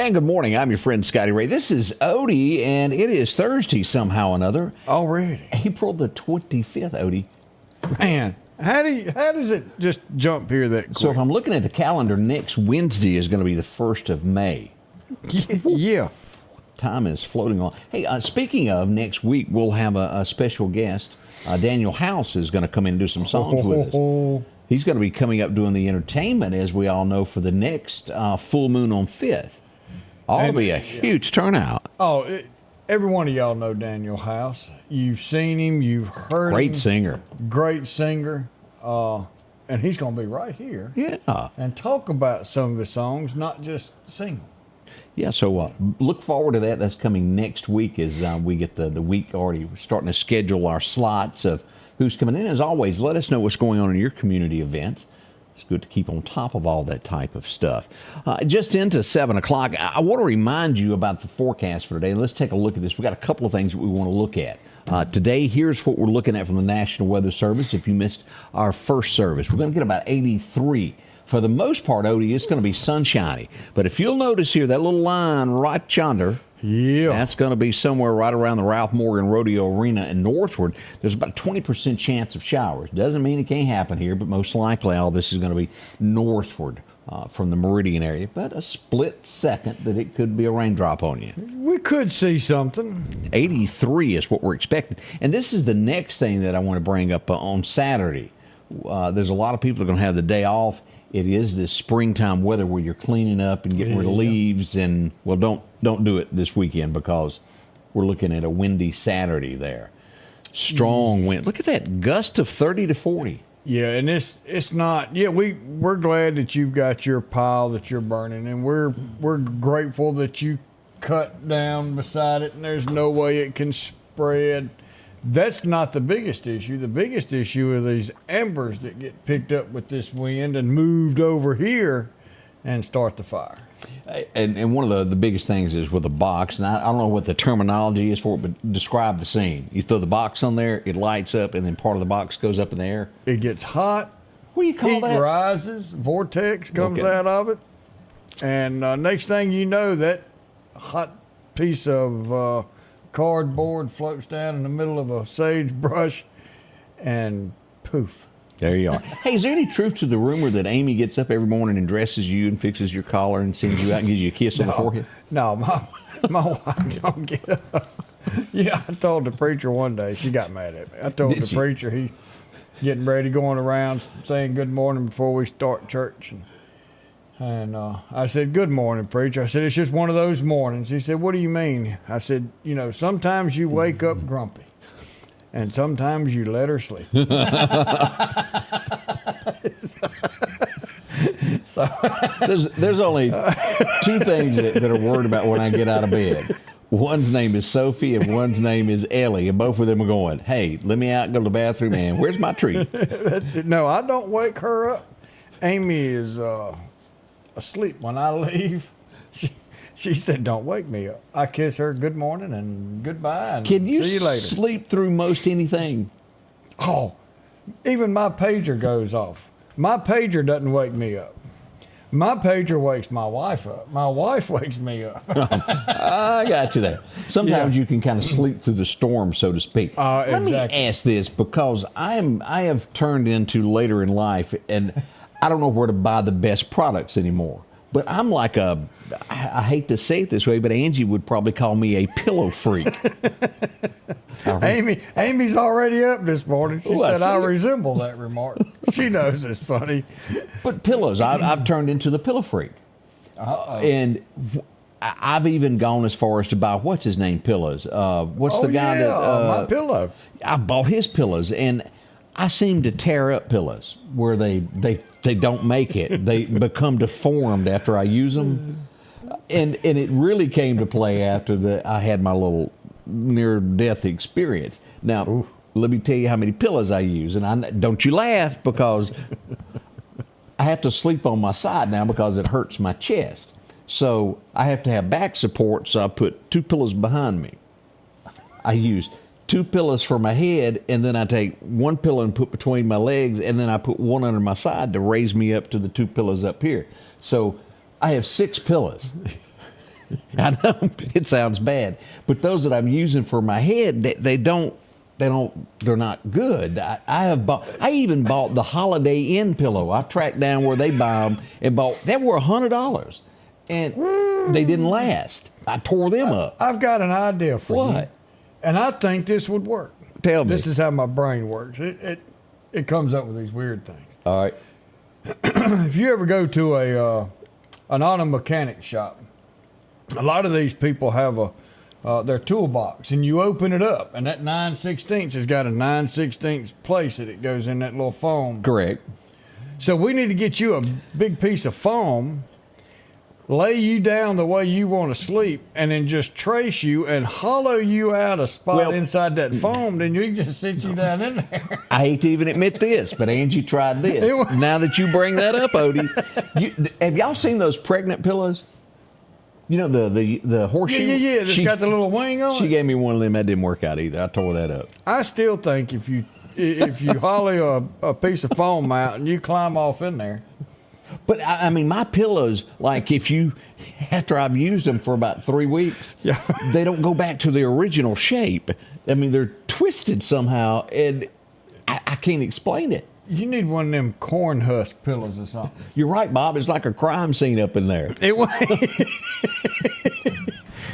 And good morning. I'm your friend Scotty Ray. This is Odie, and it is Thursday somehow or another. Already. April the 25th, Odie. Man, how does it just jump here that quick? So if I'm looking at the calendar, next Wednesday is going to be the 1st of May. Yeah. Time is floating on. Hey, speaking of, next week we'll have a special guest. Daniel House is going to come in and do some songs with us. He's going to be coming up doing the entertainment, as we all know, for the next full moon on 5th. Ought to be a huge turnout. Oh, every one of y'all know Daniel House. You've seen him. You've heard him. Great singer. Great singer. And he's going to be right here. Yeah. And talk about some of his songs, not just sing them. Yeah, so look forward to that. That's coming next week as we get the week already starting to schedule our slots of who's coming in. As always, let us know what's going on in your community events. It's good to keep on top of all that type of stuff. Just into 7 o'clock, I want to remind you about the forecast for today. Let's take a look at this. We've got a couple of things that we want to look at. Today, here's what we're looking at from the National Weather Service. If you missed our first service, we're going to get about 83. For the most part, Odie, it's going to be sunshiny. But if you'll notice here, that little line right yonder, that's going to be somewhere right around the Ralph Morgan Rodeo Arena and northward. There's about a 20% chance of showers. Doesn't mean it can't happen here, but most likely all this is going to be northward from the Meridian area. But a split second that it could be a raindrop on you. We could see something. 83 is what we're expecting. And this is the next thing that I want to bring up on Saturday. There's a lot of people that are going to have the day off. It is this springtime weather where you're cleaning up and getting rid of leaves, and well, don't do it this weekend because we're looking at a windy Saturday there. Strong wind. Look at that gust of 30 to 40. Yeah, and it's not. Yeah, we're glad that you've got your pile that you're burning, and we're grateful that you cut down beside it, and there's no way it can spread. That's not the biggest issue. The biggest issue are these embers that get picked up with this wind and moved over here and start the fire. And one of the biggest things is with a box, and I don't know what the terminology is for it, but describe the scene. You throw the box on there, it lights up, and then part of the box goes up in the air. It gets hot. What do you call that? Heat rises, vortex comes out of it, and next thing you know, that hot piece of cardboard floats down in the middle of a sagebrush, and poof. There you are. Hey, is there any truth to the rumor that Amy gets up every morning and dresses you and fixes your collar and sends you out and gives you a kiss on the forehead? No, my wife don't get up. Yeah, I told the preacher one day, she got mad at me. I told the preacher he's getting ready, going around saying good morning before we start church. And I said, good morning, preacher. I said, it's just one of those mornings. He said, what do you mean? I said, sometimes you wake up grumpy, and sometimes you let her sleep. There's only two things that are worried about when I get out of bed. One's name is Sophie, and one's name is Ellie, and both of them are going, hey, let me out and go to the bathroom, man. Where's my treat? No, I don't wake her up. Amy is asleep when I leave. She said, don't wake me up. I kiss her good morning and goodbye and Can you see you later. Sleep through most anything? Oh, even my pager goes off. My pager doesn't wake me up. My pager wakes my wife up. My wife wakes me up. I got you there. Sometimes you can kind of sleep through the storm, so to speak. Let me ask this, because I have turned into later in life, and I don't know where to buy the best products anymore. But I'm like I hate to say it this way, but Angie would probably call me a pillow freak. Amy's already up this morning. She said I resemble that remark. She knows it's funny. But pillows, I've turned into the pillow freak. And I've even gone as far as to buy, what's his name, pillows. What's the guy that... My Pillow. I've bought his pillows, and I seem to tear up pillows where they don't make it. They become deformed after I use them. And it really came to play after I had my little near-death experience. Now, let me tell you how many pillows I use. And don't you laugh, because I have to sleep on my side now because it hurts my chest. So I have to have back support, so I put 2 pillows behind me. I use 2 pillows for my head, and then I take 1 pillow and put between my legs, and then I put 1 under my side to raise me up to the 2 pillows up here. So I have 6 pillows. I know it sounds bad, but those that I'm using for my head, they're not good. I even bought the Holiday Inn pillow. I tracked down where they buy them and bought. They were $100, and they didn't last. I tore them up. I've got an idea for you. What? And I think this would work. Tell me. This is how my brain works. It comes up with these weird things. All right. If you ever go to an auto mechanic shop, a lot of these people have their toolbox, and you open it up, and that 9/16 has got a 9/16 place that it goes in that little foam. Correct. So we need to get you a big piece of foam, lay you down the way you want to sleep, and then just trace you and hollow you out a spot inside that foam. Then you just sit you down in there. I hate to even admit this, but Angie tried this. Now that you bring that up, Odie, have y'all seen those pregnant pillows? You know, the horseshoe? Yeah. It's got the little wing on it. She gave me one of them. That didn't work out either. I tore that up. I still think if you hollow a piece of foam out and you climb off in there. But I mean, my pillows, like after I've used them for about 3 weeks, they don't go back to their original shape. I mean, they're twisted somehow, and I can't explain it. You need one of them corn husk pillows or something. You're right, Bob. It's like a crime scene up in there. It was.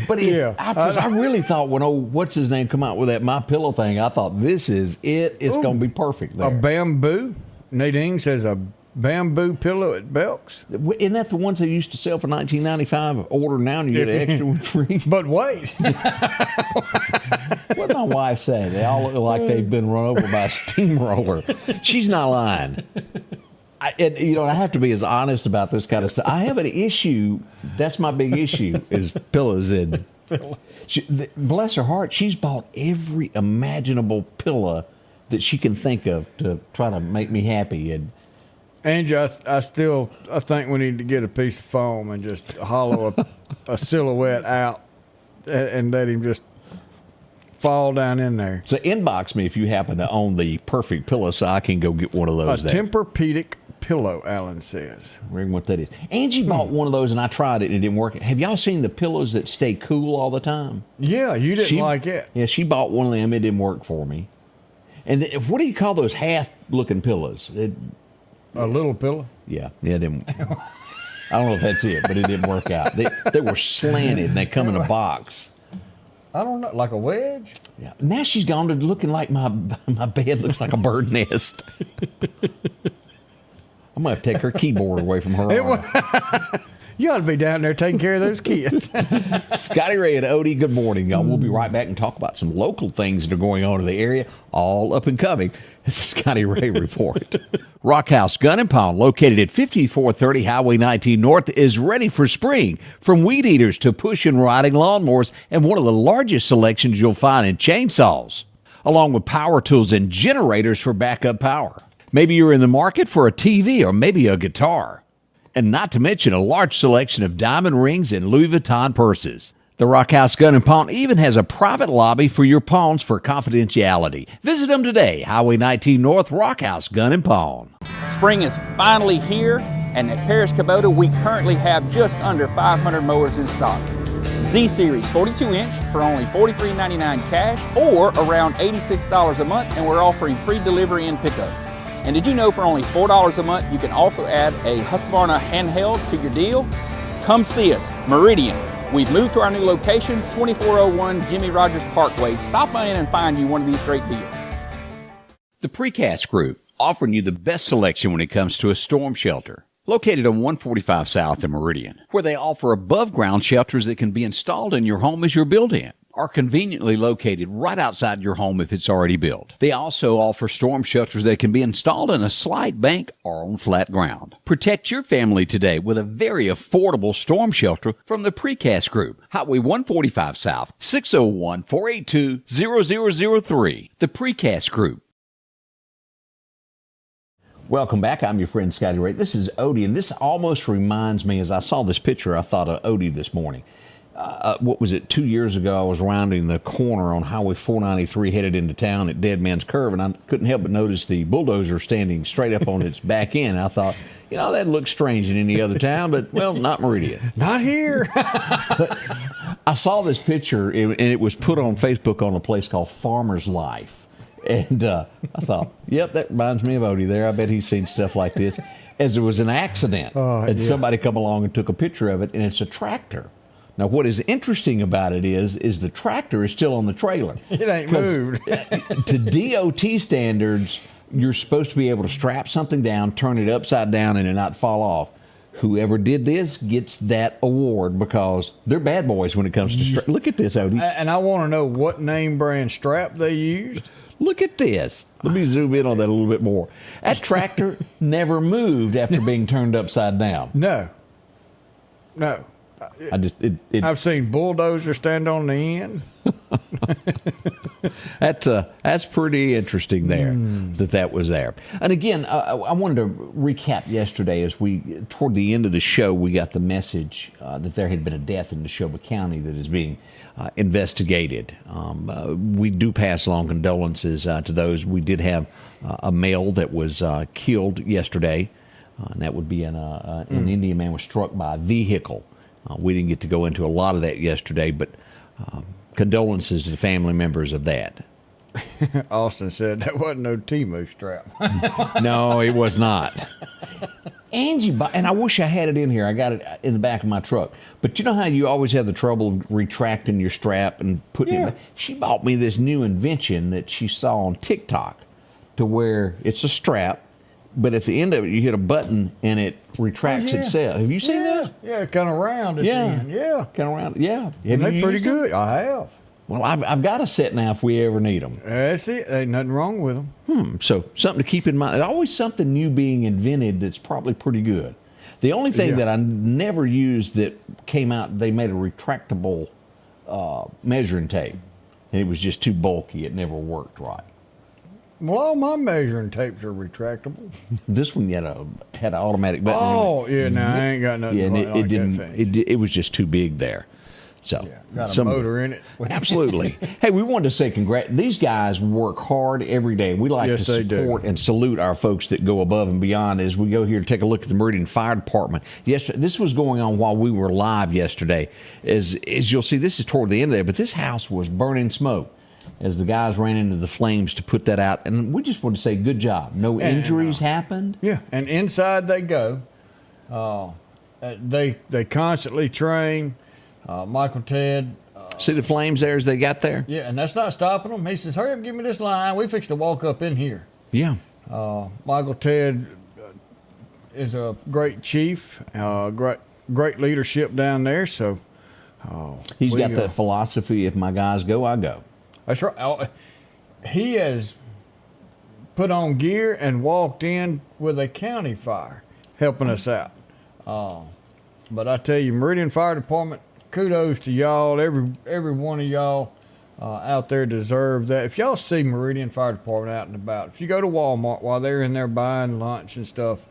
But I really thought when what's his name come out with that My Pillow thing, I thought this is it. It's going to be perfect there. A bamboo. Nadine says a bamboo pillow at Belk's. Isn't that the ones they used to sell for $19.95? Order now and you get an extra one free. But wait. What did my wife say? They all look like they've been run over by a steamroller. She's not lying. I have to be as honest about this kind of stuff. I have an issue. That's my big issue is pillows. And bless her heart, she's bought every imaginable pillow that she can think of to try to make me happy. And Angie, I think we need to get a piece of foam and just hollow a silhouette out and let him just fall down in there. So inbox me if you happen to own the perfect pillow so I can go get one of those. A Tempur-Pedic pillow, Alan says. Ring what that is. Angie bought one of those and I tried it and it didn't work. Have y'all seen the pillows that stay cool all the time? Yeah, you didn't like it. Yeah, she bought one of them. It didn't work for me. And what do you call those half-looking pillows? A little pillow? Yeah, it didn't. I don't know if that's it, but it didn't work out. They were slanted and they come in a box. I don't know, like a wedge? Yeah. Now she's gone to looking like my bed looks like a bird nest. I'm going to have to take her keyboard away from her arm. You ought to be down there taking care of those kids. Scotty Ray and Odie, good morning, y'all. We'll be right back and talk about some local things that are going on in the area, all up and coming. The Scotty Ray Report. Rock House Gun and Pawn, located at 5430 Highway 19 North, is ready for spring. From weed eaters to push and riding lawnmowers, and one of the largest selections you'll find in chainsaws, along with power tools and generators for backup power. Maybe you're in the market for a TV or maybe a guitar. And not to mention a large selection of diamond rings and Louis Vuitton purses. The Rock House Gun and Pawn even has a private lobby for your pawns for confidentiality. Visit them today, Highway 19 North, Rock House Gun and Pawn. Spring is finally here, and at Paris Kubota, we currently have just under 500 mowers in stock. Z-Series 42-inch for only $43.99 cash or around $86 a month, and we're offering free delivery and pickup. And did you know for only $4 a month, you can also add a Husqvarna handheld to your deal? Come see us, Meridian. We've moved to our new location, 2401 Jimmy Rogers Parkway. Stop by in and find you one of these great deals. The Precast Group, offering you the best selection when it comes to a storm shelter. Located on 145 South in Meridian, where they offer above-ground shelters that can be installed in your home as your built-in. are conveniently located right outside your home if it's already built. They also offer storm shelters that can be installed in a slight bank or on flat ground. Protect your family today with a very affordable storm shelter from the Precast Group. Highway 145 South, 601-482-0003. The Precast Group. Welcome back. I'm your friend Scotty Ray. This is Odie, and this almost reminds me, as I saw this picture, I thought of Odie this morning. What was it, 2 years ago, I was rounding the corner on Highway 493 headed into town at Dead Man's Curve, and I couldn't help but notice the bulldozer standing straight up on its back end. I thought, that looks strange in any other town, but, well, not Meridian. Not here. I saw this picture, and it was put on Facebook on a place called Farmer's Life. And I thought, yep, that reminds me of Odie there. I bet he's seen stuff like this. As there was an accident, and somebody come along and took a picture of it, and it's a tractor. Now, what is interesting about it is the tractor is still on the trailer. It ain't moved. To DOT standards, you're supposed to be able to strap something down, turn it upside down, and it not fall off. Whoever did this gets that award because they're bad boys when it comes to strap. Look at this, Odie. And I want to know what name brand strap they used. Look at this. Let me zoom in on that a little bit more. That tractor never moved after being turned upside down. No. I've seen bulldozers stand on the end. That's pretty interesting there that was there. And again, I wanted to recap yesterday as toward the end of the show, we got the message that there had been a death in Neshoba County that is being investigated. We do pass along condolences to those. We did have a male that was killed yesterday, and that would be an Indian man was struck by a vehicle. We didn't get to go into a lot of that yesterday, but condolences to the family members of that. Austin said that wasn't no Temu strap. No, it was not. Angie, and I wish I had it in here. I got it in the back of my truck. But you know how you always have the trouble of retracting your strap and putting it back? She bought me this new invention that she saw on TikTok to where it's a strap, but at the end of it, you hit a button and it retracts itself. Have you seen that? Yeah, kind of round at the end. Yeah. Kind of round. Yeah. Have they pretty good? I have. Well, I've got a set now if we ever need them. That's it. Ain't nothing wrong with them. So something to keep in mind. There's always something new being invented that's probably pretty good. The only thing that I never used that came out, they made a retractable measuring tape. And it was just too bulky. It never worked right. Well, all my measuring tapes are retractable. This one had an automatic button. Oh, yeah, no, I ain't got nothing and like it didn't. that It was just too big there. So got a motor in it. Absolutely. Hey, we wanted to say these guys work hard every day. We like to support and salute our folks that go above and beyond as we go here to take a look at the Meridian Fire Department. Yesterday, this was going on while we were live yesterday. As you'll see, this is toward the end of there, but this house was burning smoke as the guys ran into the flames to put that out. And we just want to say good job. No injuries happened. Yeah, and inside they go. They constantly train. Michael Ted. See the flames there as they got there? Yeah, and that's not stopping them. He says, hurry up, give me this line. We fixed to walk up in here. Yeah. Michael Ted is a great chief, great leadership down there. So he's got that philosophy, if my guys go, I go. That's right. He has put on gear and walked in with a county fire helping us out. But I tell you, Meridian Fire Department, kudos to y'all. Every one of y'all out there deserve that. If y'all see Meridian Fire Department out and about, if you go to Walmart while they're in there buying lunch and stuff,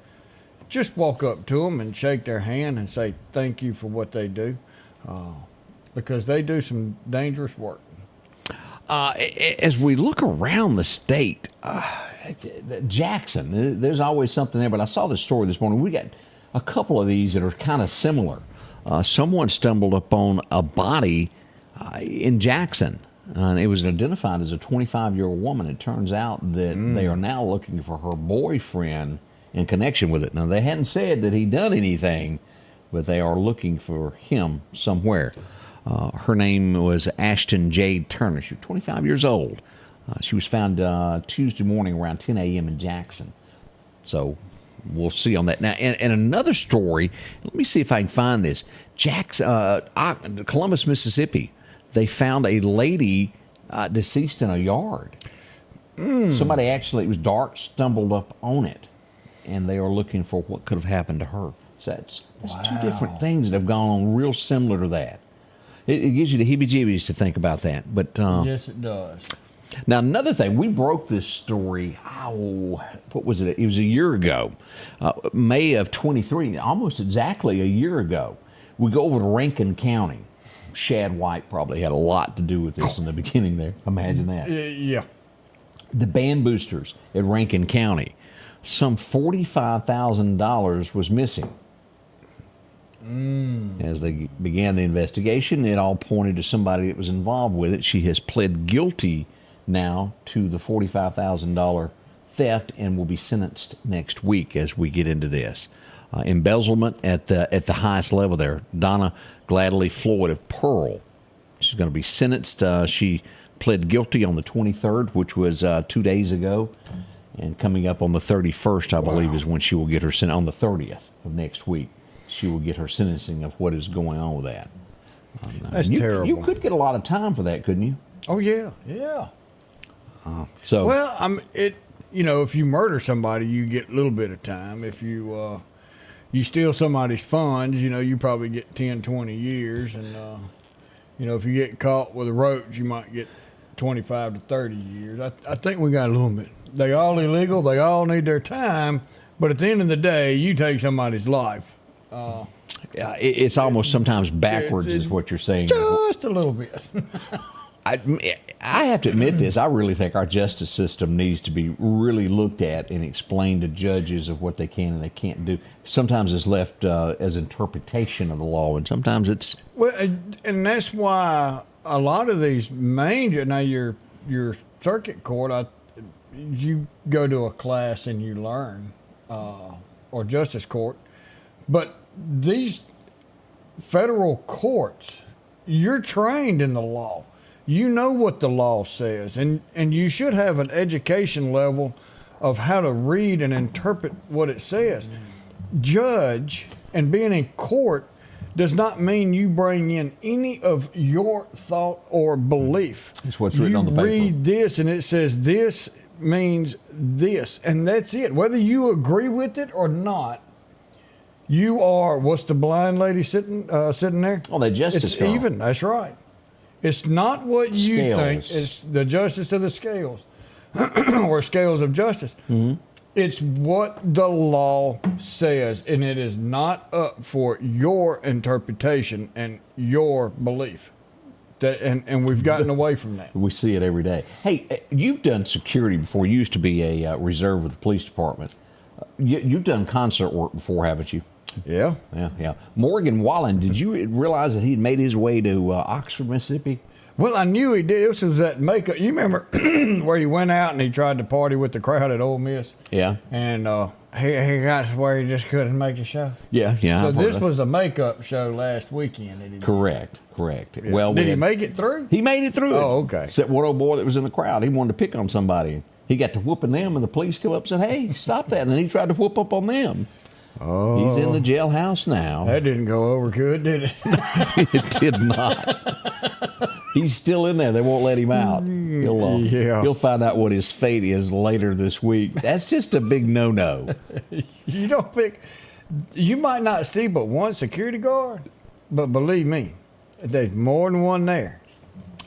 just walk up to them and shake their hand and say thank you for what they do, because they do some dangerous work. As we look around the state, Jackson, there's always something there. But I saw this story this morning. We got a couple of these that are kind of similar. Someone stumbled upon a body in Jackson. It was identified as a 25-year-old woman. It turns out that they are now looking for her boyfriend in connection with it. Now, they hadn't said that he'd done anything, but they are looking for him somewhere. Her name was Ashton Jade Turner. She was 25 years old. She was found Tuesday morning around 10 a.m. in Jackson. So we'll see on that. Now, and another story, let me see if I can find this. Columbus, Mississippi. they found a lady deceased in a yard. Somebody actually, it was dark, stumbled up on it, and they are looking for what could have happened to her. So that's two different things that have gone on real similar to that. It gives you the heebie-jeebies to think about that. But yes, it does. now, another thing, we broke this story, what was it? It was a year ago, May of 23, almost exactly a year ago. We go over to Rankin County. Shad White probably had a lot to do with this in the beginning there. Imagine that. Yeah. The band boosters at Rankin County, some $45,000 was missing. As they began the investigation, it all pointed to somebody that was involved with it. She has pled guilty now to the $45,000 theft and will be sentenced next week as we get into this. Embezzlement at the highest level there. Donna Gladly Floyd of Pearl. She's going to be sentenced. She pled guilty on the 23rd, which was 2 days ago. And coming up on the 31st, I believe, is when she will get her sentence. On the 30th of next week, she will get her sentencing of what is going on with that. That's terrible. You could get a lot of time for that, couldn't you? Oh, yeah. Yeah. So Well, if you murder somebody, you get a little bit of time. If you steal somebody's funds, you probably get 10, 20 years. And, if you get caught with a roach, you might get 25 to 30 years. I think we got a little bit. They all illegal. They all need their time. But at the end of the day, you take somebody's life. it's almost sometimes backwards is what you're saying. Just a little bit. I have to admit this. I really think our justice system needs to be really looked at and explained to judges of what they can and they can't do. Sometimes it's left as interpretation of the law, and sometimes it's... Well, and that's why a lot of these now your circuit court, you go to a class and you learn, or justice court, but these federal courts, you're trained in the law. You know what the law says, and you should have an education level of how to read and interpret what it says. Judge and being in court does not mean you bring in any of your thought or belief. It's what's written on the paper. You read this and it says this means this, and that's it. Whether you agree with it or not, you are, what's the blind lady sitting there? Oh, the justice It's girl. even, that's right. It's not what you Scales. think. It's the justice of the scales, or scales of justice. Mm-hmm. It's what the law says, and it is not up for your interpretation and your belief. And we've gotten away from that. We see it every day. Hey, you've done security before. You used to be a reserve with the police department. You've done concert work before, haven't you? Yeah. Yeah. Morgan Wallen, did you realize that he'd made his way to Oxford, Mississippi? Well, I knew he did. This was that makeup. You remember where he went out and he tried to party with the crowd at Ole Miss? Yeah. And he got to where he just couldn't make a show. Yeah. So I've this heard was a makeup show last weekend. That he did. Correct. Yeah. Well, did he make it through? He made it through. Oh, okay. Except one old boy that was in the crowd. He wanted to pick on somebody. He got to whooping them, and the police come up and said, "Hey, stop that!" And then he tried to whoop up on them. Oh. He's in the jailhouse now. That didn't go over good, did it? It did not. He's still in there. They won't let him out. He'll find out what his fate is later this week. That's just a big no-no. You don't think you might not see but one security guard, but believe me, there's more than one there.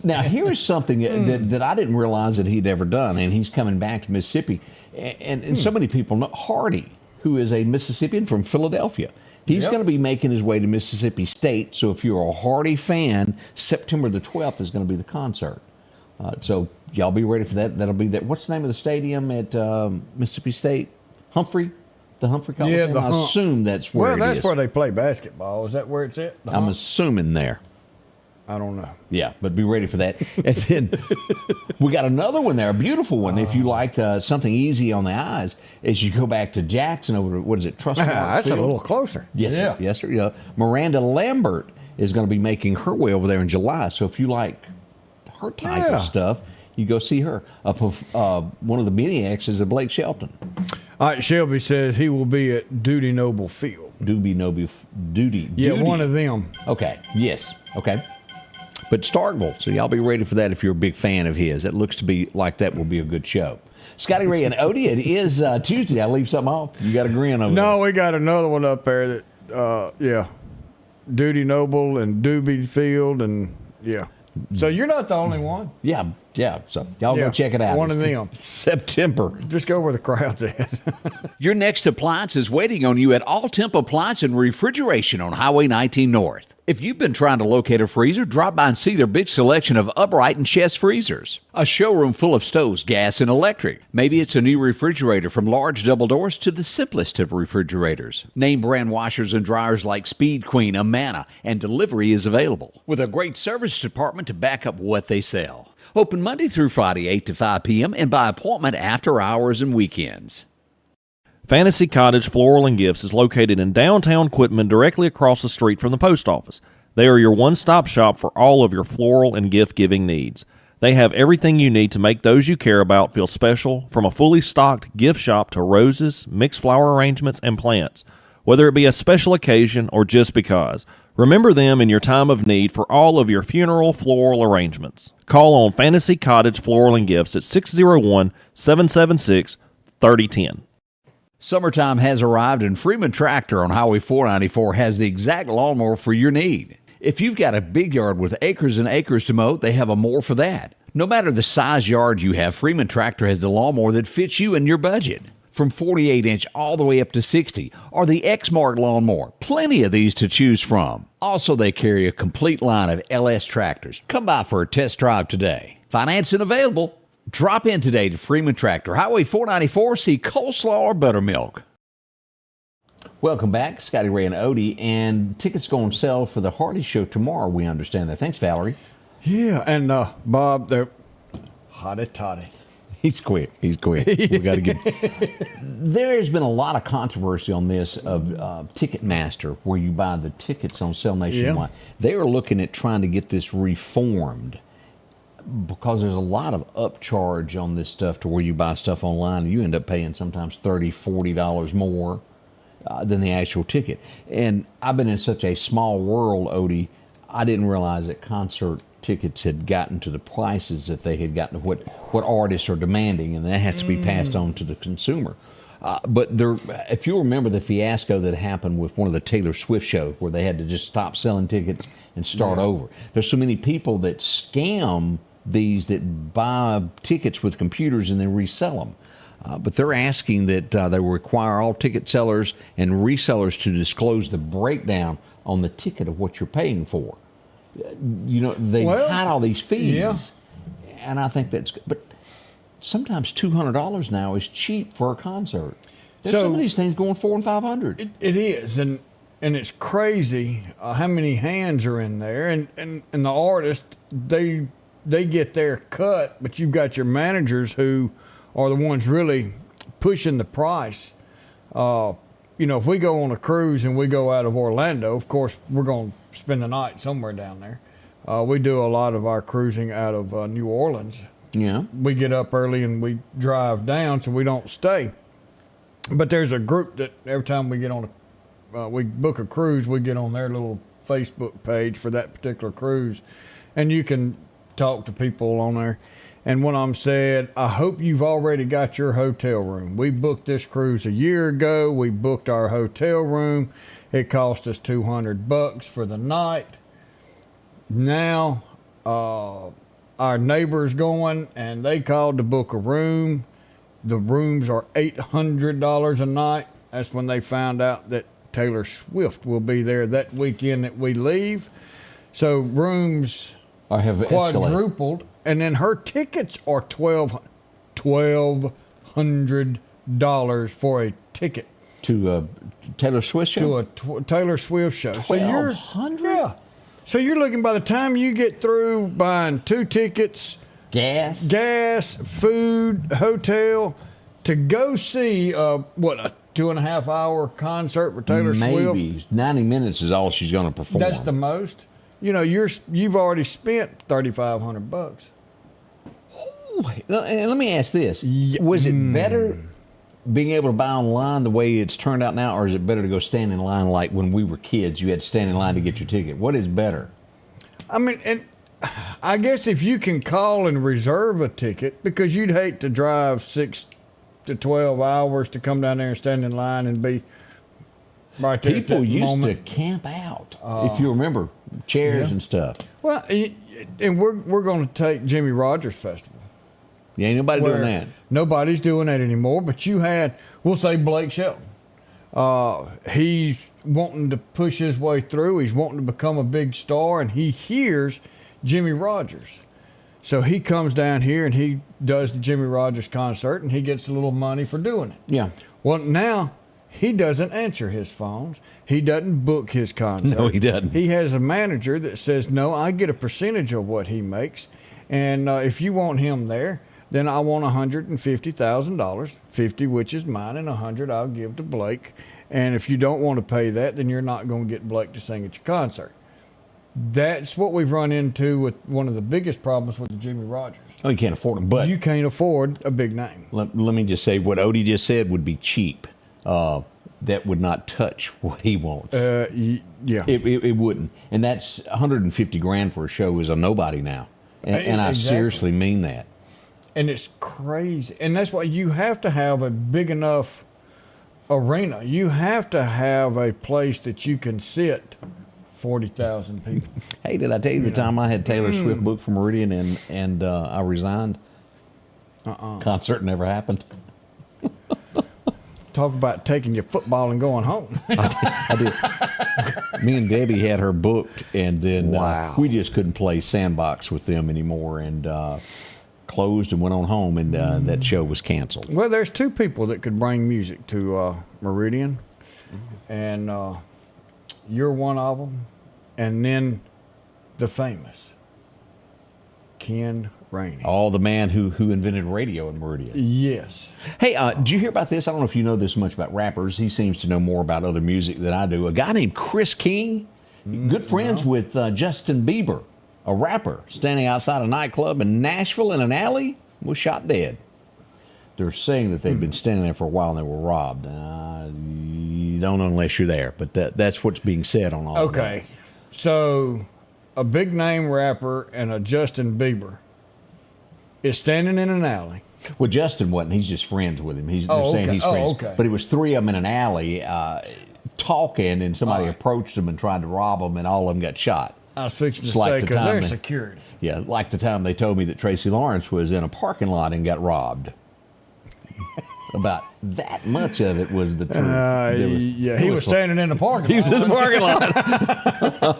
Now, here is something that I didn't realize that he'd ever done, and he's coming back to Mississippi. And so many people know Hardy, who is a Mississippian from Philadelphia. He's going to be making his way to Mississippi State. So if you're a Hardy fan, September the 12th is going to be the concert. So y'all be ready for that. That'll be that. What's the name of the stadium at Mississippi State? Humphrey? The Humphrey Coliseum? Yeah, I assume that's where it is. Well, that's where they play basketball. Is that where it's at? I'm assuming there. I don't know. Yeah, but be ready for that. And then we got another one there, a beautiful one. If you like something easy on the eyes, as you go back to Jackson over to, what is it, Trustmark That's Field? a little closer. Yes, sir. Yes, sir. Yeah. Miranda Lambert is going to be making her way over there in July. So if you like her type of stuff, you go see her. One of the many exes of Blake Shelton. All right, Shelby says he will be at Duty Noble Field. Duty. Yeah, one of them. Okay. Yes. Okay. But Starkville, so y'all be ready for that if you're a big fan of his. It looks to be like that will be a good show. Scotty Ray and Odie, it is Tuesday. Did I leave something off? You got a grin over there. No, we got another one up there that, Duty Noble and Doobie Field and, So you're not the only one. Yeah. So y'all go check it out. One of them. September. Just go where the crowd's at. Your next appliance is waiting on you at All Temp Appliance and Refrigeration on Highway 19 North. If you've been trying to locate a freezer, drop by and see their big selection of upright and chest freezers. A showroom full of stoves, gas, and electric. Maybe it's a new refrigerator from large double doors to the simplest of refrigerators. Name brand washers and dryers like Speed Queen, Amana, and delivery is available. With a great service department to back up what they sell. Open Monday through Friday, 8 to 5 p.m. and by appointment after hours and weekends. Fantasy Cottage Floral and Gifts is located in downtown Quitman, directly across the street from the post office. They are your one-stop shop for all of your floral and gift-giving needs. They have everything you need to make those you care about feel special, from a fully stocked gift shop to roses, mixed flower arrangements, and plants. Whether it be a special occasion or just because, remember them in your time of need for all of your funeral floral arrangements. Call on Fantasy Cottage Floral and Gifts at 601-776-3010. Summertime has arrived and Freeman Tractor on Highway 494 has the exact lawnmower for your need. If you've got a big yard with acres and acres to mow, they have a mower for that. No matter the size yard you have, Freeman Tractor has the lawnmower that fits you and your budget. From 48-inch all the way up to 60, or the X-Mark lawnmower. Plenty of these to choose from. Also, they carry a complete line of LS tractors. Come by for a test drive today. Financing available. Drop in today to Freeman Tractor, Highway 494, see coleslaw or buttermilk. Welcome back, Scotty Ray and Odie, and tickets go on sale for the Hardy Show tomorrow, we understand that. Thanks, Valerie. Yeah, and Bob, they're hotty toddy. He's quick. We got to get. There has been a lot of controversy on this of Ticketmaster, where you buy the tickets on sale nationwide. Yeah. They are looking at trying to get this reformed because there's a lot of upcharge on this stuff to where you buy stuff online and you end up paying sometimes $30, $40 more than the actual ticket. And I've been in such a small world, Odie, I didn't realize that concert tickets had gotten to the prices that they had gotten to what artists are demanding, and that has to be passed on to the consumer. But there, if you remember the fiasco that happened with one of the Taylor Swift shows where they had to just stop selling tickets and start over. There's so many people that scam these that buy tickets with computers and then resell them. But they're asking that they require all ticket sellers and resellers to disclose the breakdown on the ticket of what you're paying for. You know, they hide all these fees, and I think that's good. But sometimes $200 now is cheap for a concert. There's some of these things going $400 and $500. It is, and it's crazy how many hands are in there, and the artist they get their cut, but you've got your managers who are the ones really pushing the price. You know, if we go on a cruise and we go out of Orlando, of course, we're going to spend the night somewhere down there. We do a lot of our cruising out of New Orleans. Yeah. We get up early and we drive down, so we don't stay. But there's a group that every time we get on we book a cruise, we get on their little Facebook page for that particular cruise, and you can talk to people on there. And one of them said, I hope you've already got your hotel room. We booked this cruise a year ago. We booked our hotel room. It cost us $200 for the night. Now, our neighbor's going, and they called to book a room. The rooms are $800 a night. That's when they found out that Taylor Swift will be there that weekend that we leave. So rooms have quadrupled. Escalated. And then her tickets are $1,200 for a ticket to a Taylor Swift show. To a Taylor Swift show. $1,200. Yeah. So you're looking, by the time you get through buying 2 tickets, gas, food, hotel, to go see a 2.5 hour concert with Taylor Swift. Maybe 90 minutes is all she's going to perform. That's the most. You know, you've already spent $3,500. And let me ask this. Was it better being able to buy online the way it's turned out now, or is it better to go stand in line like when we were kids? You had to stand in line to get your ticket. What is better? I mean, and I guess if you can call and reserve a ticket, because you'd hate to drive 6 to 12 hours to come down there and stand in line and be right there. People at that used moment. to camp out, if you remember, chairs and stuff. Well, and we're going to take Jimmy Rogers Festival. Yeah, ain't nobody doing where that. Nobody's doing that anymore. But you had, we'll say, Blake Shelton. He's wanting to push his way through. He's wanting to become a big star, and he hears Jimmy Rogers. So he comes down here and he does the Jimmy Rogers concert, and he gets a little money for doing it. Yeah. Well, now he doesn't answer his phones. He doesn't book his concert. No, he doesn't. He has a manager that says, no, I get a percentage of what he makes. And if you want him there, then I want $150,000, 50 which is mine, and 100 I'll give to Blake. And if you don't want to pay that, then you're not going to get Blake to sing at your concert. That's what we've run into with one of the biggest problems with the Jimmy Rogers. Oh, you can't afford them. But You can't afford a big name. let me just say what Odie just said would be cheap. That would not touch what he wants. Yeah. It wouldn't. And that's $150,000 for a show is a nobody now. And I Exactly. seriously mean that. And it's crazy. And that's why you have to have a big enough arena. You have to have a place that you can sit 40,000 people. Hey, did I tell you the time I had Taylor Swift booked for Meridian and I resigned? Concert never happened. Talk about taking your football and going home. I did. Me and Debbie had her booked, and then Wow. we just couldn't play sandbox with them anymore, and closed and went on home, and that show was canceled. Well, there's two people that could bring music to Meridian, and you're one of them. And then the famous Ken Rainey. Oh, the man who invented radio in Meridian. Yes. Hey, did you hear about this? I don't know if you know this much about rappers. He seems to know more about other music than I do. A guy named Chris King, good friends with Justin Bieber, a rapper, standing outside a nightclub in Nashville in an alley, was shot dead. They're saying that they'd been standing there for a while and they were robbed. You don't know unless you're there, but that's what's being said on all of that. Okay. So a big name rapper and a Justin Bieber is standing in an alley. Well, Justin wasn't. He's just friends with him. They're Oh, saying okay. he's Oh, friends. okay. But it was three of them in an alley talking, and somebody All right. approached them and tried to rob them, and all of them got shot. I was fixing to It's like say, the because time they're they- security. Yeah, like the time they told me that Tracy Lawrence was in a parking lot and got robbed. About that much of it was the truth. He was standing in the parking lot. He was in the parking lot.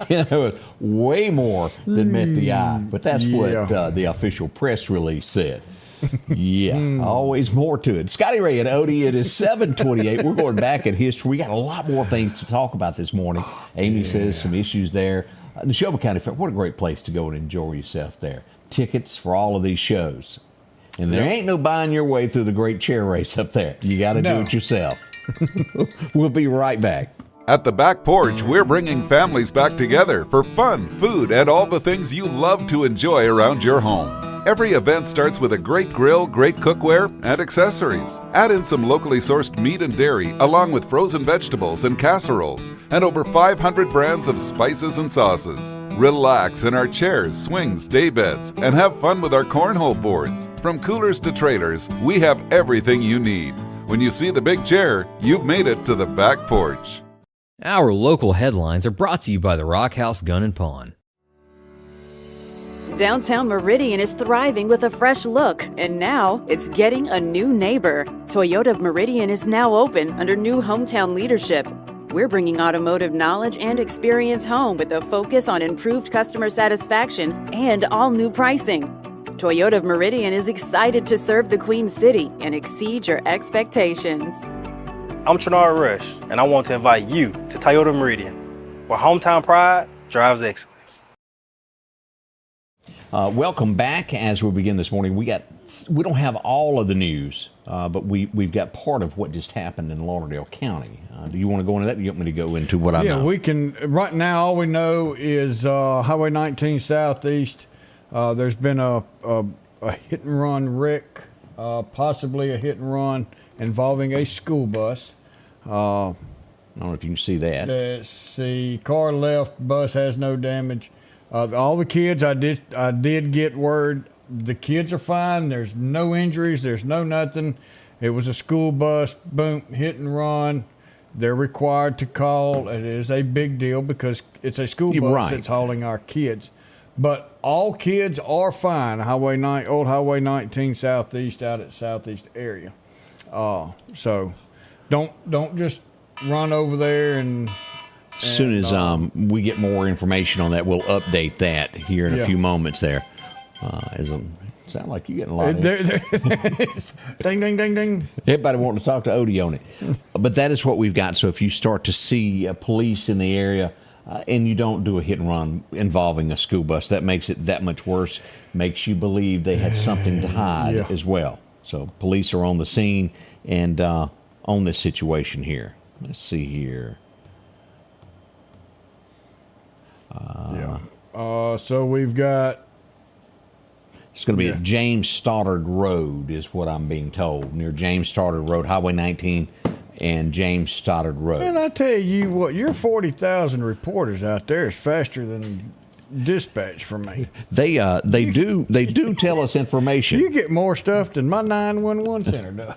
You know, way more than met the eye. But that's what the official press release said. Yeah, always more to it. Scotty Ray and Odie, it is 7:28. We're going back in history. We got a lot more things to talk about this morning. Amy says some issues there. The Neshoba County Fair, what a great place to go and enjoy yourself there. Tickets for all of these shows. And there ain't no buying your way through the great chair race up there. You got to do it yourself. We'll be right back. At the Back Porch, we're bringing families back together for fun, food, and all the things you love to enjoy around your home. Every event starts with a great grill, great cookware, and accessories. Add in some locally sourced meat and dairy, along with frozen vegetables and casseroles, and over 500 brands of spices and sauces. Relax in our chairs, swings, daybeds, and have fun with our cornhole boards. From coolers to trailers, we have everything you need. When you see the big chair, you've made it to the Back Porch. Our local headlines are brought to you by the Rock House Gun and Pawn. Downtown Meridian is thriving with a fresh look, and now it's getting a new neighbor. Toyota of Meridian is now open under new hometown leadership. We're bringing automotive knowledge and experience home with a focus on improved customer satisfaction and all new pricing. Toyota of Meridian is excited to serve the Queen City and exceed your expectations. I'm Trinard Rush, and I want to invite you to Toyota Meridian, where hometown pride drives excellence. Welcome back. As we begin this morning, we don't have all of the news, but we've got part of what just happened in Lauderdale County. Do you want to go into that? Or do you want me to go into what I know? Yeah, we can. Right now, all we know is Highway 19 Southeast. There's been a hit and run wreck, possibly a hit and run involving a school bus. I don't know if you can see that. Let's see. Car left, bus has no damage. All the kids, I did get word. The kids are fine. There's no injuries. There's no nothing. It was a school bus, boom, hit and run. They're required to call. It is a big deal because it's a school bus that's hauling our kids. But all kids are fine. Old Highway 19 Southeast out at Southeast area. So don't just run over there and. As soon as we get more information on that, we'll update that here in a few moments there. Sound like you're getting a lot of ding, ding, ding, ding. Everybody wanting to talk to Odie on it. But that is what we've got. So if you start to see police in the area and you don't do a hit and run involving a school bus, that makes it that much worse, makes you believe they had something to hide as well. So police are on the scene and on this situation here. Let's see here. So we've got. It's going to be at James Stoddard Road, is what I'm being told, near James Stoddard Road, Highway 19 and James Stoddard Road. And I tell you what, your 40,000 reporters out there is faster than dispatch for me. They do tell us information. You get more stuff than my 911 center does.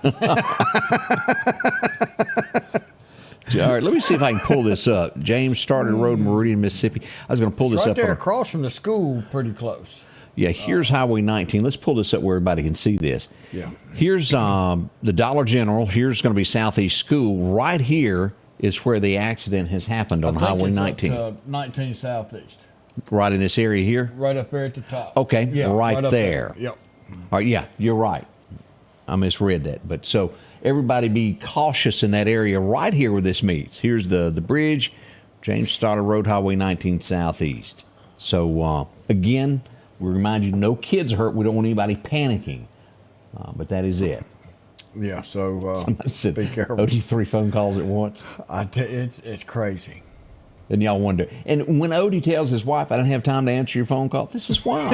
All right, let me see if I can pull this up. James Stoddard Road, Meridian, Mississippi. I was going to pull this right up. Right there across from the school, pretty close. Yeah, here's Highway 19. Let's pull this up where everybody can see this. Yeah. Here's the Dollar General. Here's going to be Southeast School. Right here is where the accident has happened on Highway 19. 19 Southeast. Right in this area here? Right up there at the top. Okay, yeah, right there. Yep. All right, yeah, you're right. I misread that. But so everybody be cautious in that area right here where this meets. Here's the bridge, James Stoddard Road, Highway 19 Southeast. So, again, we remind you, no kids are hurt. We don't want anybody panicking. But that is it. Yeah, so somebody said, be careful. Odie 3 phone calls at once. It's crazy. And y'all wonder. And when Odie tells his wife, I don't have time to answer your phone call, this is why.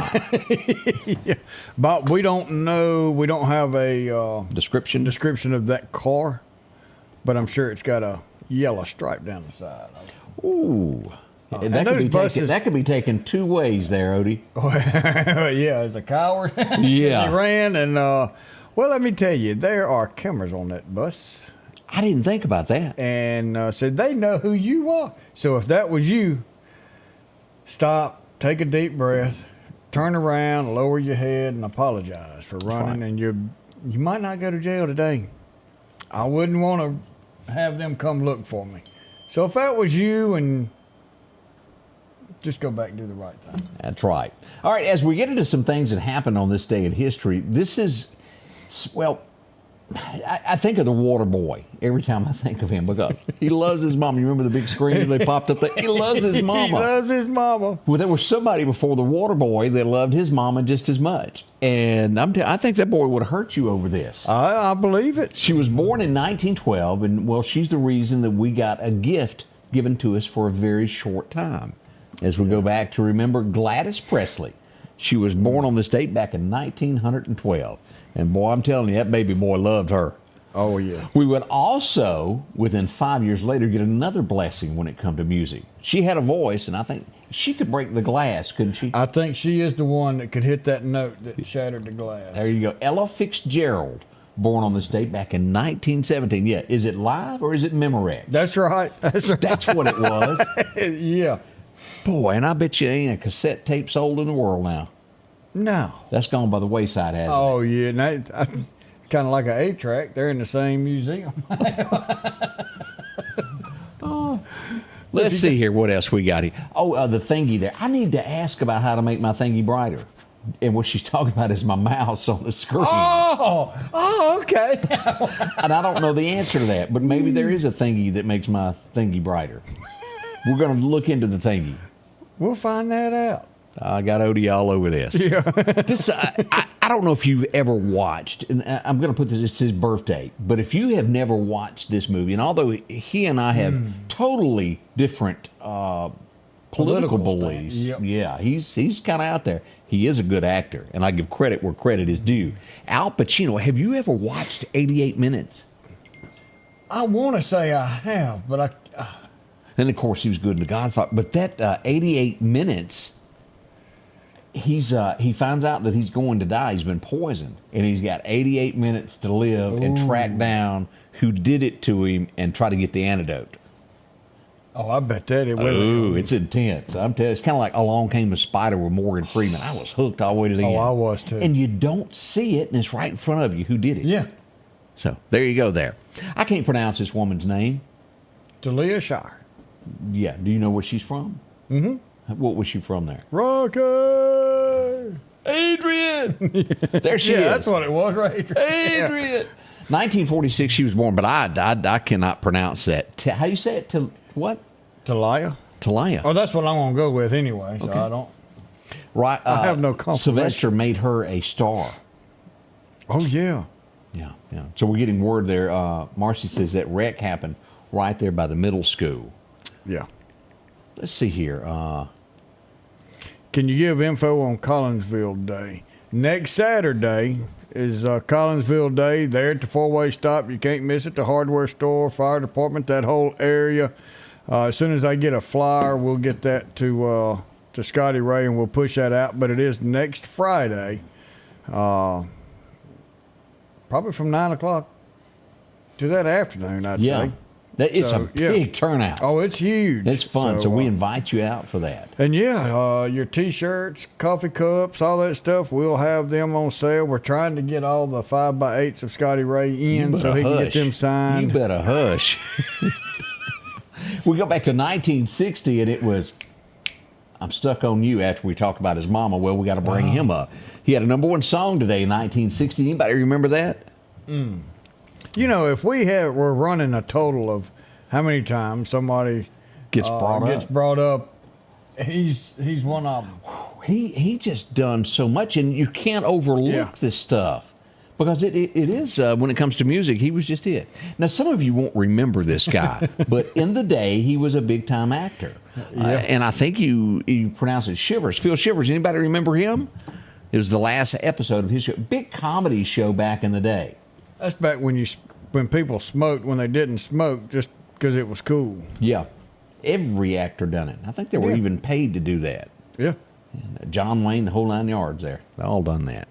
Yeah. But we don't know. We don't have a description of that car. But I'm sure it's got a yellow stripe down the side. Ooh. That could be taken two ways there, Odie. Yeah, as a coward. Yeah. He ran and, well, let me tell you, there are cameras on that bus. I didn't think about that. And said they know who you are. So if that was you, stop, take a deep breath, turn around, lower your head, and apologize for running. And you might not go to jail today. I wouldn't want to have them come look for me. So if that was you, and just go back and do the right thing. That's right. All right, as we get into some things that happened on this day in history, this is, well, I think of the water boy every time I think of him because he loves his mom. You remember the big screen they popped up there? He loves his mama. He loves his mama. Well, there was somebody before the water boy that loved his mama just as much. And I think that boy would have hurt you over this. I believe it. She was born in 1912, and, well, she's the reason that we got a gift given to us for a very short time. As we go back to remember Gladys Presley. She was born on this date back in 1912. And boy, I'm telling you, that baby boy loved her. Oh, yeah. We would also, within 5 years later, get another blessing when it come to music. She had a voice, and I think she could break the glass, couldn't she? I think she is the one that could hit that note that shattered the glass. There you go. Ella Fitzgerald, born on this date back in 1917. Yeah, is it live or is it Memorex? That's right. That's right. That's what it was. Yeah. Boy, and I bet you ain't a cassette tape sold in the world now. No. That's gone by the wayside, hasn't it? Oh, yeah. Kind of like an 8-track. They're in the same museum. Let's see here what else we got here. Oh, the thingy there. I need to ask about how to make my thingy brighter. And what she's talking about is my mouse on the screen. Oh, okay. And I don't know the answer to that, but maybe there is a thingy that makes my thingy brighter. We're going to look into the thingy. We'll find that out. I got Odie all over this. Yeah. I don't know if you've ever watched, and I'm going to put this, it's his birthday, but if you have never watched this movie, and although he and I have totally different political beliefs, yeah, he's kind of out there. He is a good actor, and I give credit where credit is due. Al Pacino, have you ever watched 88 Minutes? I want to say I have, but And of course, he was good in The Godfather. But that 88 Minutes he finds out that he's going to die. He's been poisoned, and he's got 88 minutes to live and track down who did it to him and try to get the antidote. Oh, I bet that it will. Ooh, it's intense. I'm telling you, it's kind of like Along Came the Spider with Morgan Freeman. I was hooked all the way to the end. Oh, I was too. And you don't see it, and it's right in front of you who did it. Yeah. So there you go there. I can't pronounce this woman's name. Talia Shire. Yeah. Do you know where she's from? Mm-hmm. What was she from there? Rocky. Adrian. There she is. Yeah, that's what it was, right? Adrian. 1946 she was born, but I cannot pronounce that. How you say it? What? Talia. Talia. Oh, that's what I'm going to go with anyway, so I don't. Right. I have no confirmation. Sylvester made her a star. Oh, yeah. Yeah. So we're getting word there. Marcy says that wreck happened right there by the middle school. Yeah. Let's see here. Can you give info on Collinsville Day? Next Saturday is Collinsville Day. There at the four-way stop. You can't miss it. The hardware store, fire department, that whole area. As soon as I get a flyer, we'll get that to Scotty Ray, and we'll push that out. But it is next Friday, probably from 9 o'clock to that afternoon, I'd say. It's a big turnout. Oh, it's huge. It's fun. So we invite you out for that. And your T-shirts, coffee cups, all that stuff, we'll have them on sale. We're trying to get all the 5x8s of Scotty Ray in so he can get them signed. You better hush. We go back to 1960, and it was I'm Stuck on You after we talked about his mama. Well, we got to bring him up. He had a #1 song today in 1960. Anybody remember that? You know, if we're running a total of how many times somebody gets brought up, he's one of them. He just done so much, and you can't overlook this stuff because it is when it comes to music, he was just it. Now, some of you won't remember this guy, but in the day, he was a big time actor, and I think you pronounce it Shivers. Phil Shivers. Anybody remember him? It was the last episode of his show, big comedy show back in the day. That's back when people smoked when they didn't smoke just because it was cool. Yeah. Every actor done it. I think they were even paid to do that. Yeah. And John Wayne, the whole 9 yards there. They all done that.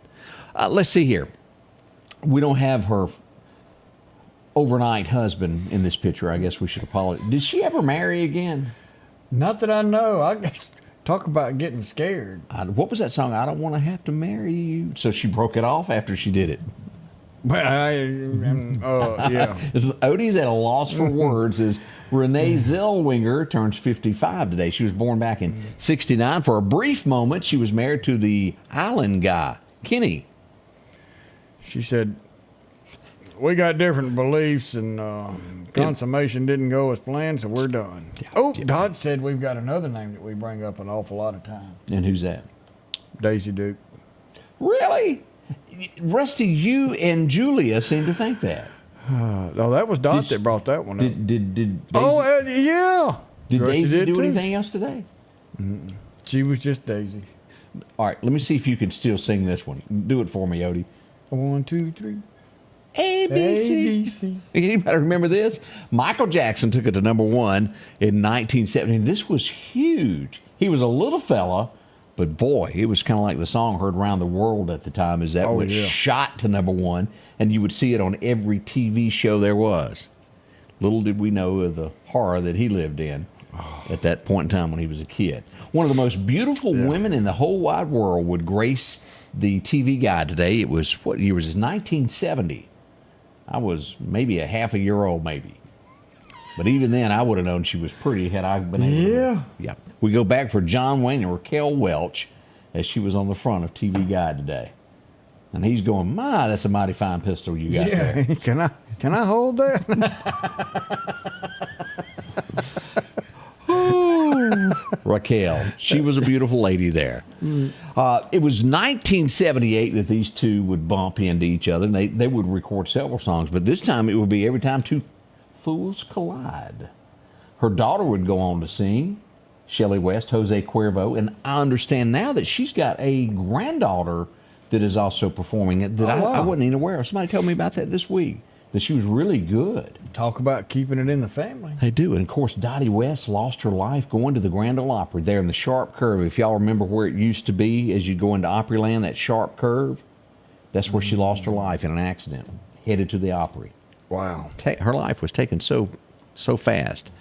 Let's see here. We don't have her overnight husband in this picture. I guess we should apologize. Did she ever marry again? Not that I know. I guess talk about getting scared. What was that song? I don't want to have to marry you. So she broke it off after she did it. Well, Odie's at a loss for words as Renee Zellweger turns 55 today. She was born back in 69. For a brief moment, she was married to the island guy, Kenny. She said, we got different beliefs and consummation didn't go as planned, so we're done. Todd said we've got another name that we bring up an awful lot of time. And who's that? Daisy Duke. Really? Rusty, you and Julia seem to think that. No, that was Dot that brought that one up. Did Daisy, yeah. Did Rusty Daisy do too. anything else today? Mm-mm. She was just Daisy. All right, let me see if you can still sing this one. Do it for me, Odie. 1, 2, 3. ABC. Anybody remember this? Michael Jackson took it to #1 in 1970. This was huge. He was a little fella, but boy, it was kind of like the song heard around the world at the time as that was shot to #1, and you would see it on every TV show there was. Little did we know of the horror that he lived in at that point in time when he was a kid. One of the most beautiful women in the whole wide world would grace the TV Guide today. It was, what year was this? 1970. I was maybe a half a year old, maybe. But even then, I would have known she was pretty had I been able to. Yeah. We go back for John Wayne and Raquel Welch as she was on the front of TV Guide today. And he's going, my, that's a mighty fine pistol you got there. Can I hold that? Raquel. She was a beautiful lady there. It was 1978 that these two would bump into each other, and they would record several songs, but this time it would be Every Time Two Fools Collide. Her daughter would go on to sing, Shelley West, Jose Cuervo, and I understand now that she's got a granddaughter that is also performing it that I wasn't even aware of. Somebody told me about that this week. that she was really good. Talk about keeping it in the family. They do. And, of course, Dottie West lost her life going to the Grand Ole Opry there in the sharp curve. If y'all remember where it used to be as you go into Opryland, that sharp curve, that's where she lost her life in an accident, headed to the Opry. Wow. Her life was taken so fast.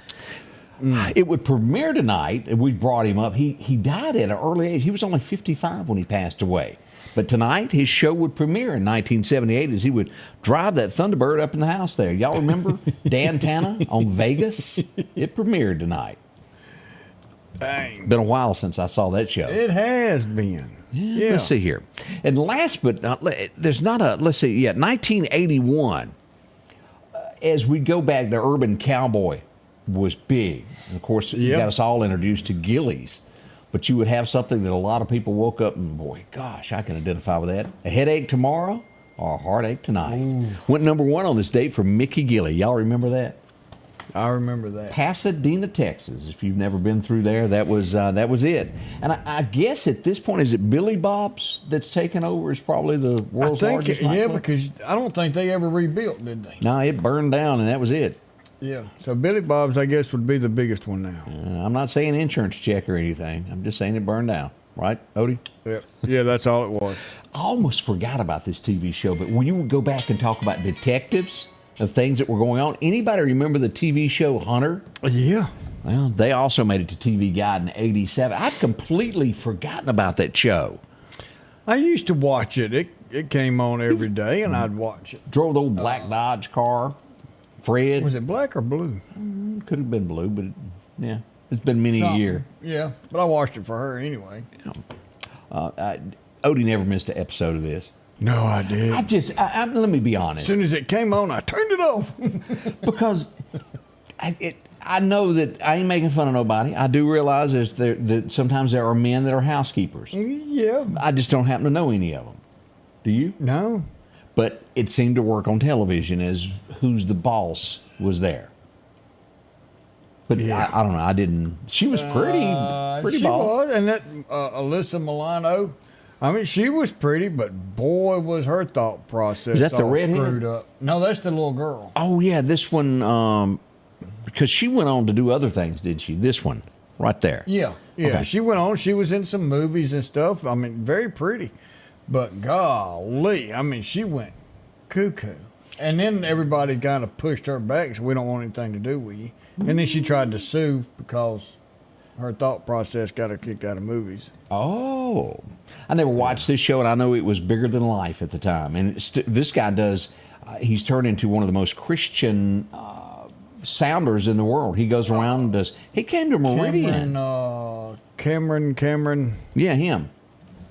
It would premiere tonight, and we brought him up. He died at an early age. He was only 55 when he passed away. But tonight, his show would premiere in 1978 as he would drive that Thunderbird up in the house there. Y'all remember Dan Tana on Vegas? It premiered tonight. Dang. Been a while since I saw that show. It has been. Yeah. Let's see here. And last but not, there's not a, let's see, 1981. As we go back, the Urban Cowboy was big. And of course, you got us all introduced to Gillies. But you would have something that a lot of people woke up and, boy, gosh, I can identify with that. A headache tomorrow or a heartache tonight. Ooh. Went number 1 on this date for Mickey Gilly. Y'all remember that? I remember that. Pasadena, Texas. If you've never been through there, that was it. And I guess at this point, is it Billy Bob's that's taken over as probably the world's largest nightclub? Because I don't think they ever rebuilt, did they? No, it burned down and that was it. Yeah. So Billy Bob's, I guess, would be the biggest one now. I'm not saying insurance check or anything. I'm just saying it burned down. Right, Odie? Yeah, that's all it was. I almost forgot about this TV show, but when you would go back and talk about detectives of things that were going on, anybody remember the TV show Hunter? Yeah. Well, they also made it to TV Guide in '87. I'd completely forgotten about that show. I used to watch it. It came on every day, and I'd watch it. Drove the old black Dodge car. Fred. Was it black or blue? Could have been blue, but it's been many a year. Yeah, but I watched it for her anyway. Odie never missed an episode of this. No, I did. Let me be honest. As soon as it came on, I turned it off. Because I know that I ain't making fun of nobody. I do realize that sometimes there are men that are housekeepers. Yeah. I just don't happen to know any of them. Do you? No. But it seemed to work on television as Who's the Boss was there. But I don't know. I didn't. She was pretty she boss. Was, and that Alyssa Milano. I mean, she was pretty, but boy, was her thought process. Is that the all redhead? Screwed up. No, that's the little girl. Oh yeah, this one. Because she went on to do other things, did she? This one, right there. Yeah. Okay. She went on. She was in some movies and stuff. I mean, very pretty. But golly, I mean, she went cuckoo. And then everybody kind of pushed her back, so we don't want anything to do with you. And then she tried to sue because her thought process got her kicked out of movies. Oh. I never watched this show, and I know it was bigger than life at the time. And this guy he's turned into one of the most Christian sounders in the world. He goes around and does, he came to Meridian. Cameron. Yeah, him.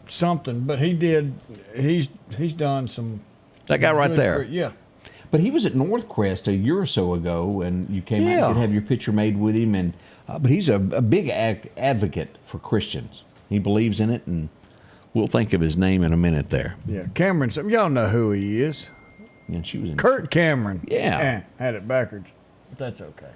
Something, but he's done some. That guy right there. Yeah. But he was at Northcrest a year or so ago, and you came out and could have your picture made with him. And but he's a big advocate for Christians. He believes in it, and we'll think of his name in a minute there. Yeah, Cameron. Y'all know who he is. And she was in Kurt Cameron. Yeah. Had it backwards, but that's okay.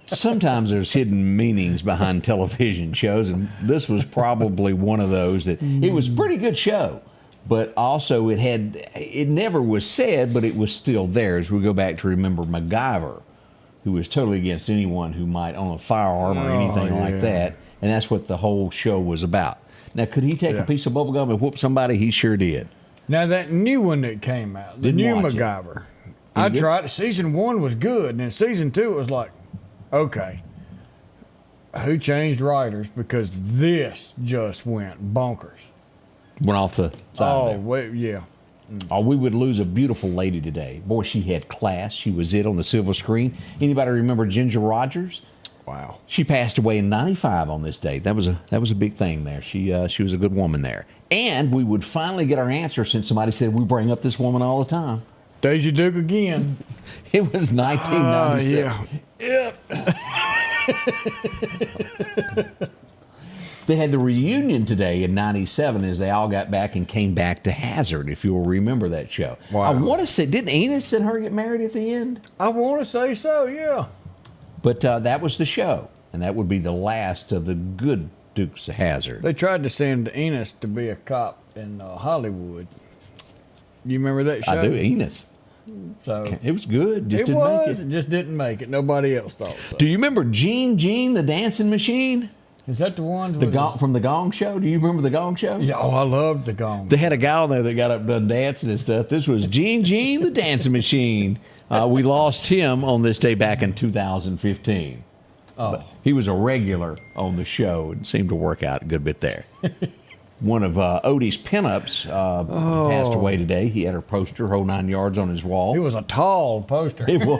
Sometimes there's hidden meanings behind television shows, and this was probably one of those. That it was a pretty good show, but also it never was said, but it was still there. As we go back to remember MacGyver, who was totally against anyone who might own a firearm or anything like that, and that's what the whole show was about. Now, could he take a piece of bubble gum and whoop somebody? He sure did. Now, that new one that came out, the new MacGyver, I tried it. Season 1 was good, and then Season 2 it was like, okay, who changed writers? Because this just went bonkers. Went off the side yeah. Oh, we would lose a beautiful lady today. Boy, she had class. She was it on the silver screen. Anybody remember Ginger Rogers? Wow. She passed away in '95 on this date. That was a big thing there. She was a good woman there. And we would finally get our answer since somebody said we bring up this woman all the time. Daisy Duke again. It was 1997. Yep. They had the reunion today in '97 as they all got back and came back to Hazard, if you'll remember that show. Wow. I want to say, didn't Enos and her get married at the end? I want to say so, yeah. But that was the show, and that would be the last of the good Dukes of Hazzard. They tried to send Enos to be a cop in Hollywood. You remember that show? I do, Enos. So It was good. Just it didn't was. make it. It just didn't make it. Nobody else thought so. Do you remember Gene, the dancing machine? Is that the one From the Gong Show? Do you remember the Gong Show? Yeah, I loved the Gong. They had a guy on there that got up and done dancing and stuff. This was Gene, the dancing machine. We lost him on this day back in 2015. But he was a regular on the show and seemed to work out a good bit there. One of Odie's pinups passed away today. He had her poster, whole 9 yards on his wall. It was a tall poster. It was.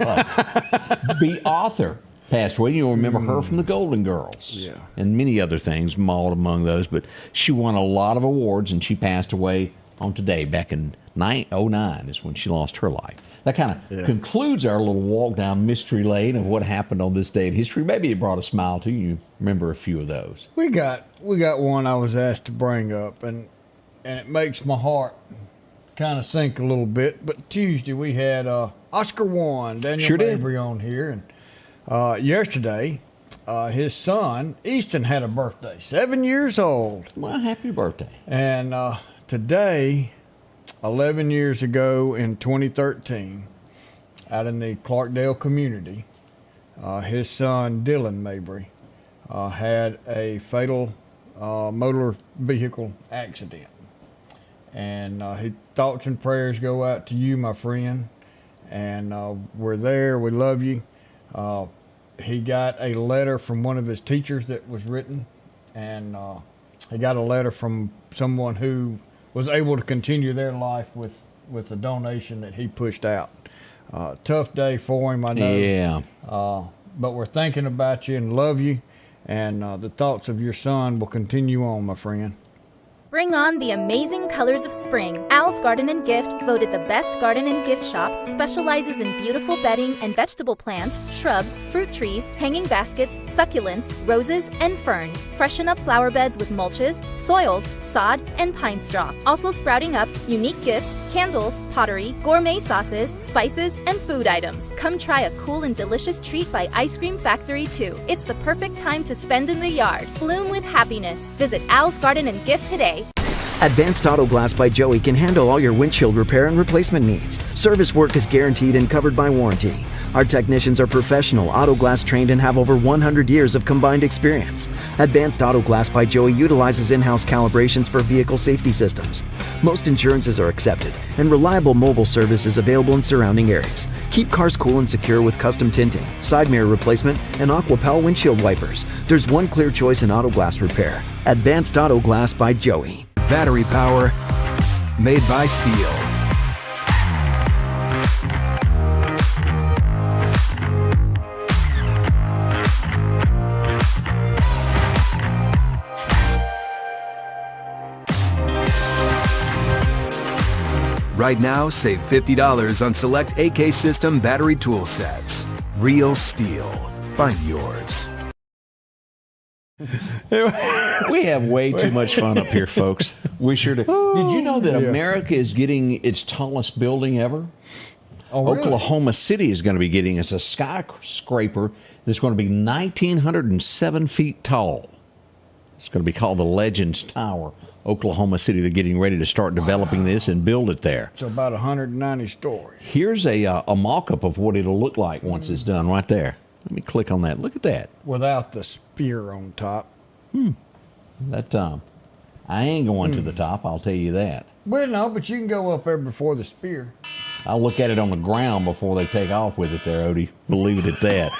The author passed away. You'll remember her from the Golden Girls. Yeah. And many other things mauled among those. But she won a lot of awards, and she passed away on today. Back in 2009 is when she lost her life. That kind of concludes our little walk down mystery lane of what happened on this day in history. Maybe it brought a smile to you. Remember a few of those. We got one I was asked to bring up, and it makes my heart kind of sink a little bit. But Tuesday we had Oscar One, Daniel Sure did. Mabry on here, and yesterday his son Easton had a birthday, 7 years old. Well, happy birthday. And today, 11 years ago in 2013, out in the Clarkdale community, his son Dylan Mabry had a fatal motor vehicle accident. And his thoughts and prayers go out to you, my friend. And we're there. We love you. He got a letter from one of his teachers that was written. And he got a letter from someone who was able to continue their life with the donation that he pushed out. Tough day for him, I know. Yeah. But we're thinking about you and love you. And the thoughts of your son will continue on, my friend. Bring on the amazing colors of spring. Al's Garden and Gift, voted the best garden and gift shop, specializes in beautiful bedding and vegetable plants, shrubs, fruit trees, hanging baskets, succulents, roses, and ferns. Freshen up flower beds with mulches, soils, sod, and pine straw. Also sprouting up unique gifts, candles, pottery, gourmet sauces, spices, and food items. Come try a cool and delicious treat by Ice Cream Factory 2. It's the perfect time to spend in the yard. Bloom with happiness. Visit Al's Garden and Gift today. Advanced Auto Glass by Joey can handle all your windshield repair and replacement needs. Service work is guaranteed and covered by warranty. Our technicians are professional, auto glass trained, and have over 100 years of combined experience. Advanced Auto Glass by Joey utilizes in-house calibrations for vehicle safety systems. Most insurances are accepted, and reliable mobile service is available in surrounding areas. Keep cars cool and secure with custom tinting, side mirror replacement, and AquaPal windshield wipers. There's one clear choice in auto glass repair. Advanced Auto Glass by Joey. Battery power made by steel. Right now, save $50 on select AK System battery tool sets. Real steel. Find yours. We have way too much fun up here, folks. We sure do. Did you know that America is getting its tallest building ever? Oh, really? Oklahoma City is going to be getting us a skyscraper that's going to be 1,907 feet tall. It's going to be called the Legends Tower. Oklahoma City, they're getting ready to start developing this and build it there. It's about 190 stories. Here's a mock-up of what it'll look like once it's done right there. Let me click on that. Look at that. Without the spear on top. That I ain't going to the top, I'll tell you that. Well, no, but you can go up there before the spear. I'll look at it on the ground before they take off with it there, Odie. We'll leave it at that.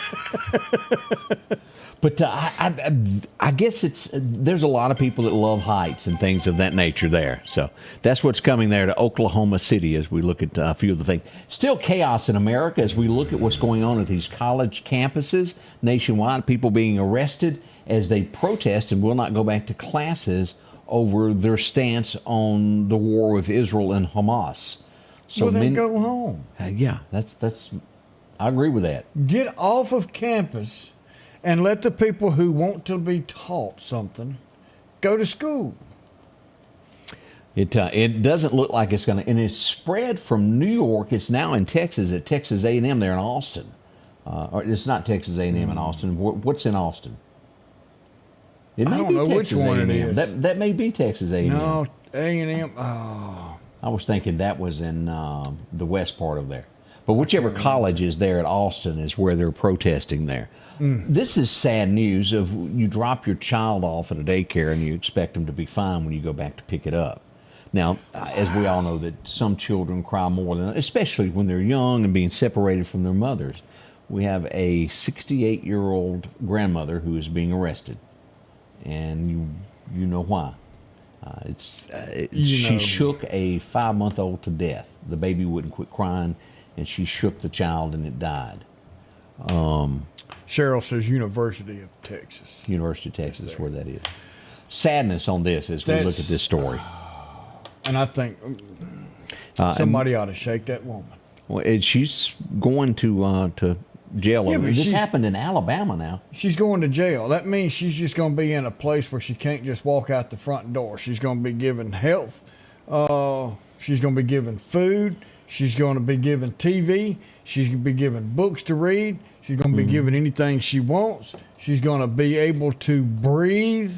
But I guess there's a lot of people that love heights and things of that nature there. So that's what's coming there to Oklahoma City as we look at a few of the things. Still chaos in America as we look at what's going on at these college campuses nationwide. People being arrested as they protest and will not go back to classes over their stance on the war with Israel and Hamas. So well, then go home. Yeah, that's. I agree with that. Get off of campus and let the people who want to be taught something go to school. It doesn't look like it's going to, and it's spread from New York. It's now in Texas at Texas A&M there in Austin. Or it's not Texas A&M in Austin. What's in Austin? It may I don't be know Texas which one A&M. it is. That may be Texas A&M. No, A&M. Oh. I was thinking that was in the west part of there. But whichever college is there at Austin is where they're protesting there. This is sad news of you drop your child off at a daycare and you expect them to be fine when you go back to pick it up. Now, as we all know, that some children cry more than, especially when they're young and being separated from their mothers. We have a 68-year-old grandmother who is being arrested, and you know why. She shook a 5-month-old to death. The baby wouldn't quit crying, and she shook the child, and it died. Cheryl says University of Texas. University of Texas, where that is. Sadness on this as we look at this story. And I think somebody ought to shake that woman. Well, she's going to jail. Yeah, this happened in Alabama now. She's going to jail. That means she's just going to be in a place where she can't just walk out the front door. She's going to be given health. She's going to be given food. She's going to be given TV. She's going to be given books to read. She's going to be given anything she wants. She's going to be able to breathe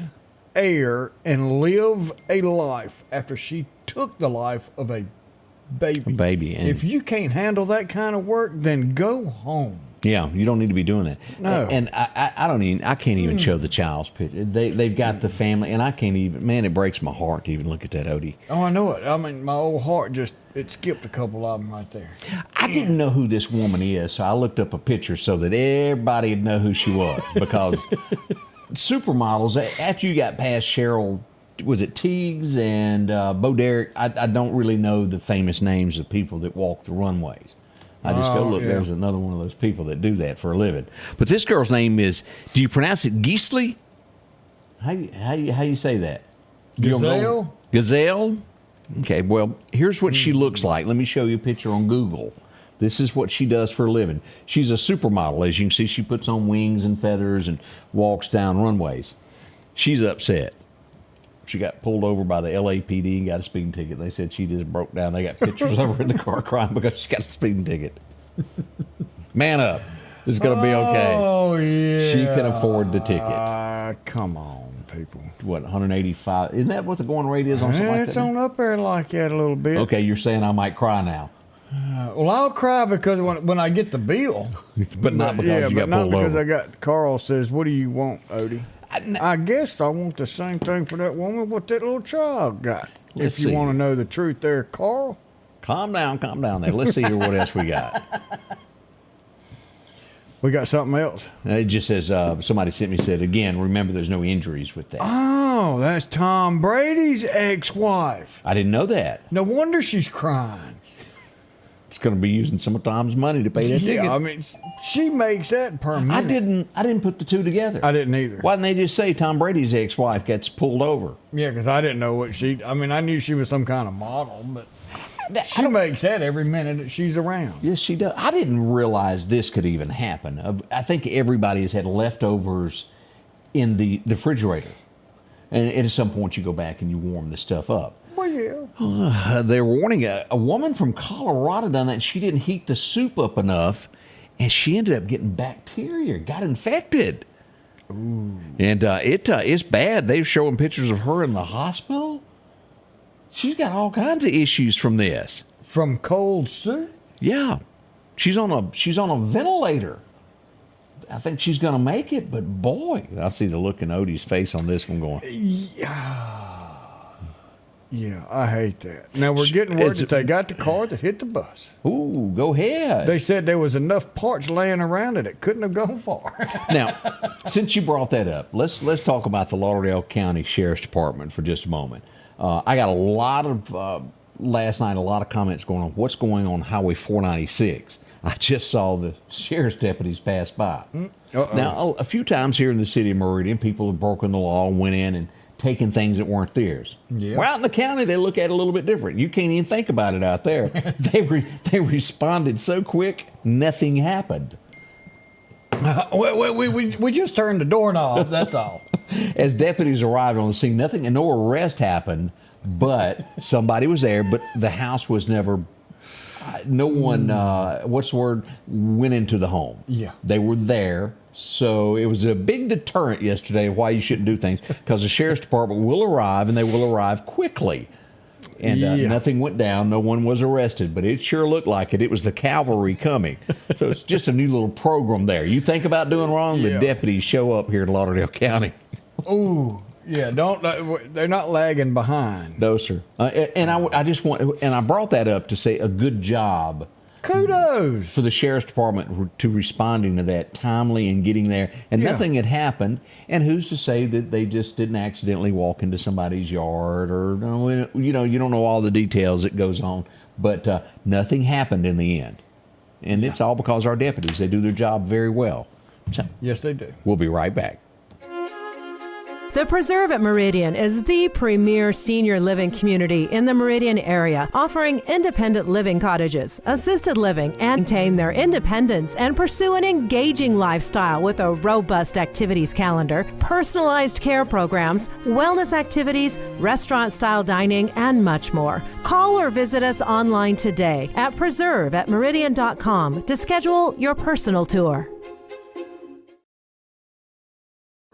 air and live a life after she took the life of a baby. And if you can't handle that kind of work, then go home. Yeah, you don't need to be doing that. No. And I can't even show the child's picture. They've got the family, and I can't even, man, it breaks my heart to even look at that, Odie. Oh, I know it. I mean, my old heart it skipped a couple of them right there. I didn't know who this woman is, so I looked up a picture so that everybody would know who she was. Because supermodels, after you got past Cheryl, was it Teagues and Bo Derek? I don't really know the famous names of people that walk the runways. I just go, look, there's another one of those people that do that for a living. But this girl's name is, do you pronounce it Geesley? How you say that? Gazelle? Gazelle? Okay, well, here's what she looks like. Let me show you a picture on Google. This is what she does for a living. She's a supermodel. As you can see, she puts on wings and feathers and walks down runways. She's upset. She got pulled over by the LAPD and got a speeding ticket. They said she just broke down. They got pictures of her in the car crying because she got a speeding ticket. Man up. It's going to be okay. Oh, yeah. She can afford the ticket. Come on, people. What, 185? Isn't that what the going rate is on something like that? It's on up there like that a little bit. Okay, you're saying I might cry now. Well, I'll cry because when I get the bill. But not because you got pulled over. Because I got, Carl says, what do you want, Odie? I guess I want the same thing for that woman what that little child got. Let's if you see. want to know the truth there, Carl. Calm down there. Let's see here what else we got. We got something else. It just says, somebody sent me, said, again, remember there's no injuries with that. Oh, that's Tom Brady's ex-wife. I didn't know that. No wonder she's crying. It's going to be using some of Tom's money to pay that ticket. Yeah, I mean, she makes that per minute. I didn't put the two together. I didn't either. Why didn't they just say Tom Brady's ex-wife gets pulled over? Yeah, because I didn't know what I knew she was some kind of model, but she makes that every minute that she's around. Yes, she does. I didn't realize this could even happen. I think everybody has had leftovers in the refrigerator. And at some point you go back and you warm the stuff up. Well, yeah. They're warning a woman from Colorado done that, and she didn't heat the soup up enough, and she ended up getting bacteria, got infected. Ooh. And it's bad. They're showing pictures of her in the hospital. She's got all kinds of issues from this. From cold soup? Yeah. She's on a ventilator. I think she's going to make it, but boy, I see the look in Odie's face on this one going. Yeah, I hate that. Now, we're getting word that they got the car that hit the bus. Ooh, go ahead. They said there was enough parts laying around it couldn't have gone far. Now, since you brought that up, let's talk about the Lauderdale County Sheriff's Department for just a moment. I got a lot of, last night, a lot of comments going on what's going on Highway 496. I just saw the sheriff's deputies pass by. Now, a few times here in the city of Meridian, people have broken the law and went in and taken things that weren't theirs. Yeah. Well, out in the county, they look at it a little bit different. You can't even think about it out there. They responded so quick, nothing happened. We just turned the doorknob, that's all. As deputies arrived on the scene, no arrest happened, but somebody was there, but the house was never... No one, went into the home. Yeah. They were there. So it was a big deterrent yesterday of why you shouldn't do things, because the sheriff's department will arrive, and they will arrive quickly. And nothing went down. No one was arrested, but it sure looked like it. It was the cavalry coming. So it's just a new little program there. You think about doing wrong, the deputies show up here in Lauderdale County. Ooh, yeah. They're not lagging behind. No, sir. And I brought that up to say a good job. Kudos for the sheriff's department to responding to that timely and getting there, and nothing had happened. And who's to say that they just didn't accidentally walk into somebody's yard, or you don't know all the details that goes on. But nothing happened in the end, and it's all because our deputies, they do their job very well. So, yes, they do. We'll be right back. The Preserve at Meridian is the premier senior living community in the Meridian area, offering independent living cottages, assisted living, and maintain their independence and pursue an engaging lifestyle with a robust activities calendar, personalized care programs, wellness activities, restaurant-style dining, and much more. Call or visit us online today at preserveatmeridian.com to schedule your personal tour.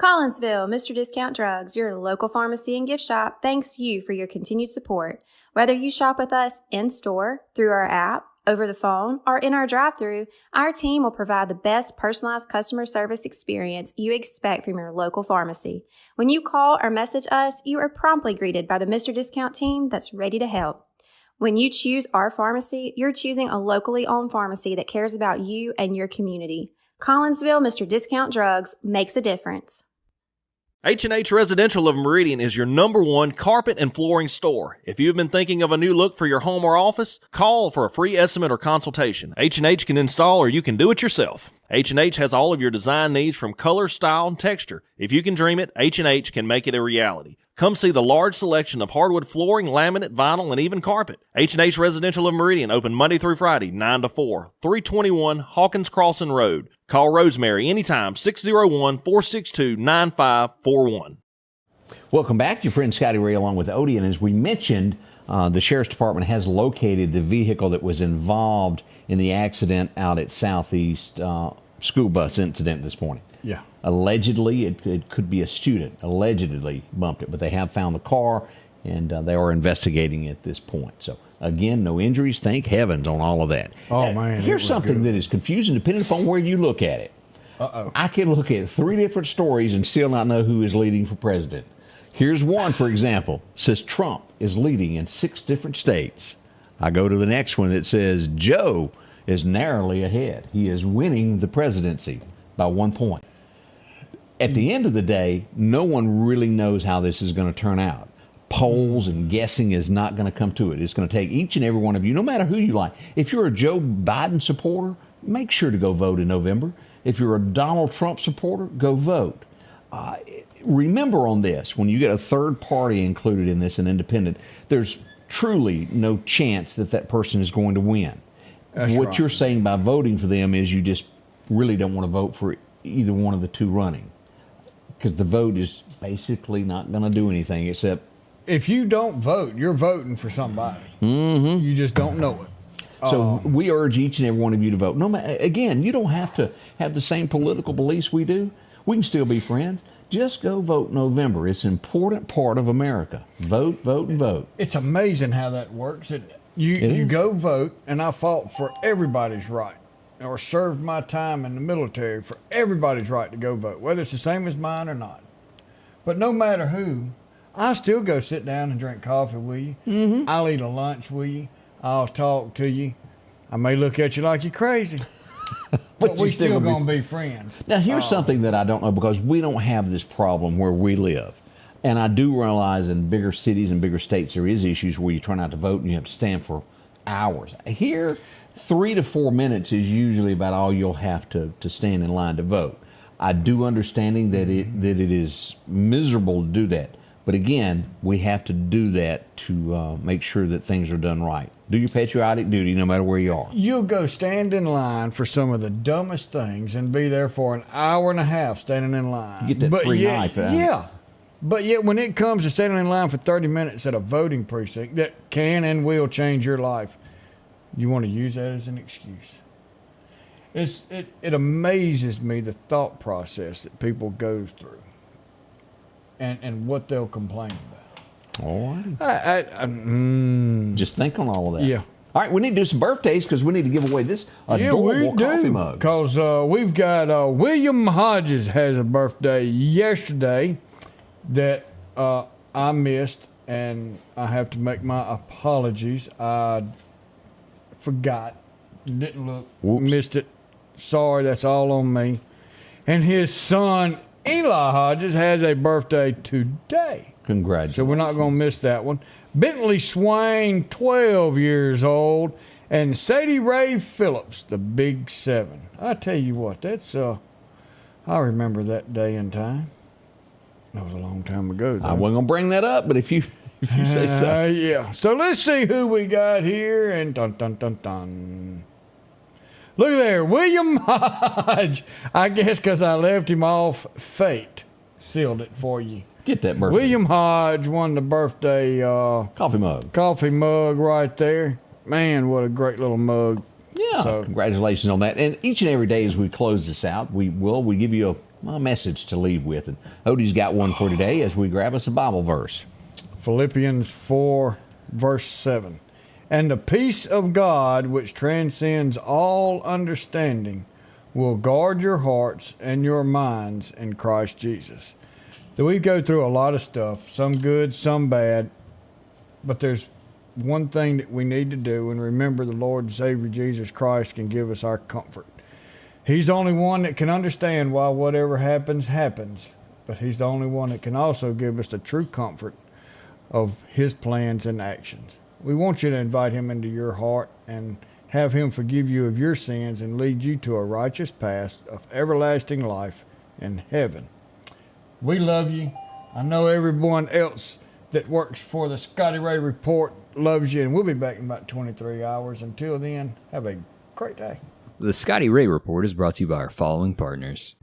Collinsville, Mr. Discount Drugs, your local pharmacy and gift shop, thanks you for your continued support. Whether you shop with us in-store, through our app, over the phone, or in our drive-thru, our team will provide the best personalized customer service experience you expect from your local pharmacy. When you call or message us, you are promptly greeted by the Mr. Discount team that's ready to help. When you choose our pharmacy, you're choosing a locally owned pharmacy that cares about you and your community. Collinsville, Mr. Discount Drugs makes a difference. H&H Residential of Meridian is your #1 carpet and flooring store. If you've been thinking of a new look for your home or office, call for a free estimate or consultation. H&H can install, or you can do it yourself. H&H has all of your design needs from color, style, and texture. If you can dream it, H&H can make it a reality. Come see the large selection of hardwood flooring, laminate, vinyl, and even carpet. H&H Residential of Meridian, open Monday through Friday, 9 to 4, 321 Hawkins Crossing Road. Call Rosemary anytime, 601-462-9541. Welcome back. Your friend Scotty Ray along with Odie. And as we mentioned, the Sheriff's Department has located the vehicle that was involved in the accident out at Southeast school bus incident this morning. Yeah. Allegedly, it could be a student. Allegedly bumped it, but they have found the car, and they are investigating at this point. So, again, no injuries. Thank heavens on all of that. Oh, man. Here's something that is confusing depending upon where you look at it. Uh-oh. I can look at 3 different stories and still not know who is leading for president. Here's one, for example, says Trump is leading in 6 different states. I go to the next one that says Joe is narrowly ahead. He is winning the presidency by 1 point. At the end of the day, no one really knows how this is going to turn out. Polls and guessing is not going to come to it. It's going to take each and every one of you, no matter who you like. If you're a Joe Biden supporter, make sure to go vote in November. If you're a Donald Trump supporter, go vote. Remember on this, when you get a third party included in this, an independent, there's truly no chance that that person is going to win. What you're saying by voting for them is you just really don't want to vote for either one of the two running, because the vote is basically not going to do anything except... If you don't vote, you're voting for somebody. Mm-hmm. You just don't know it. So we urge each and every one of you to vote. No, again, you don't have to have the same political beliefs we do. We can still be friends. Just go vote in November. It's an important part of America. Vote, vote, and vote. It's amazing how that works. You go vote, and I fought for everybody's right, or served my time in the military for everybody's right to go vote, whether it's the same as mine or not. But no matter who, I still go sit down and drink coffee with you. Mm-hmm. I'll eat a lunch with you. I'll talk to you. I may look at you like you're crazy. But we're still going to be friends. Now, here's something that I don't know, because we don't have this problem where we live. And I do realize in bigger cities and bigger states there is issues where you turn out to vote and you have to stand for hours. Here, 3 to 4 minutes is usually about all you'll have to stand in line to vote. I do understanding that it is miserable to do that. But again, we have to do that to make sure that things are done right. Do your patriotic duty no matter where you are. You'll go stand in line for some of the dumbest things and be there for an hour and a half standing in line. You get that free knife out. Yeah. But yet when it comes to standing in line for 30 minutes at a voting precinct that can and will change your life, you want to use that as an excuse. It amazes me the thought process that people goes through. And what they'll complain about. All righty. Just think on all of that. Yeah. All right, we need to do some birthdays because we need to give away this adorable coffee mug. Because we've got William Hodges has a birthday yesterday that I missed, and I have to make my apologies. I forgot, didn't look, missed it. Sorry, that's all on me. And his son Eli Hodges has a birthday today. Congratulations. So we're not going to miss that one. Bentley Swain, 12 years old, and Sadie Ray Phillips, the Big 7. I tell you what, that's I remember that day and time. That was a long time ago, though. I wasn't going to bring that up, but if you say so. Yeah. So let's see who we got here, and dun dun dun dun. Look there, William Hodge. I guess because I left him off, fate sealed it for you. Get that birthday. William Hodge won the birthday coffee mug. Coffee mug right there. Man, what a great little mug. Yeah, so, congratulations on that. And each and every day as we close this out, we give you a message to leave with. And Odie's got one for today as we grab us a Bible verse. Philippians 4, verse 7. And the peace of God, which transcends all understanding, will guard your hearts and your minds in Christ Jesus. So we go through a lot of stuff, some good, some bad, but there's one thing that we need to do, and remember the Lord and Savior Jesus Christ can give us our comfort. He's the only one that can understand why whatever happens, happens, but he's the only one that can also give us the true comfort of his plans and actions. We want you to invite him into your heart and have him forgive you of your sins and lead you to a righteous path of everlasting life in heaven. We love you. I know everyone else that works for the Scotty Ray Report loves you, and we'll be back in about 23 hours. Until then, have a great day. The Scotty Ray Report is brought to you by our following partners.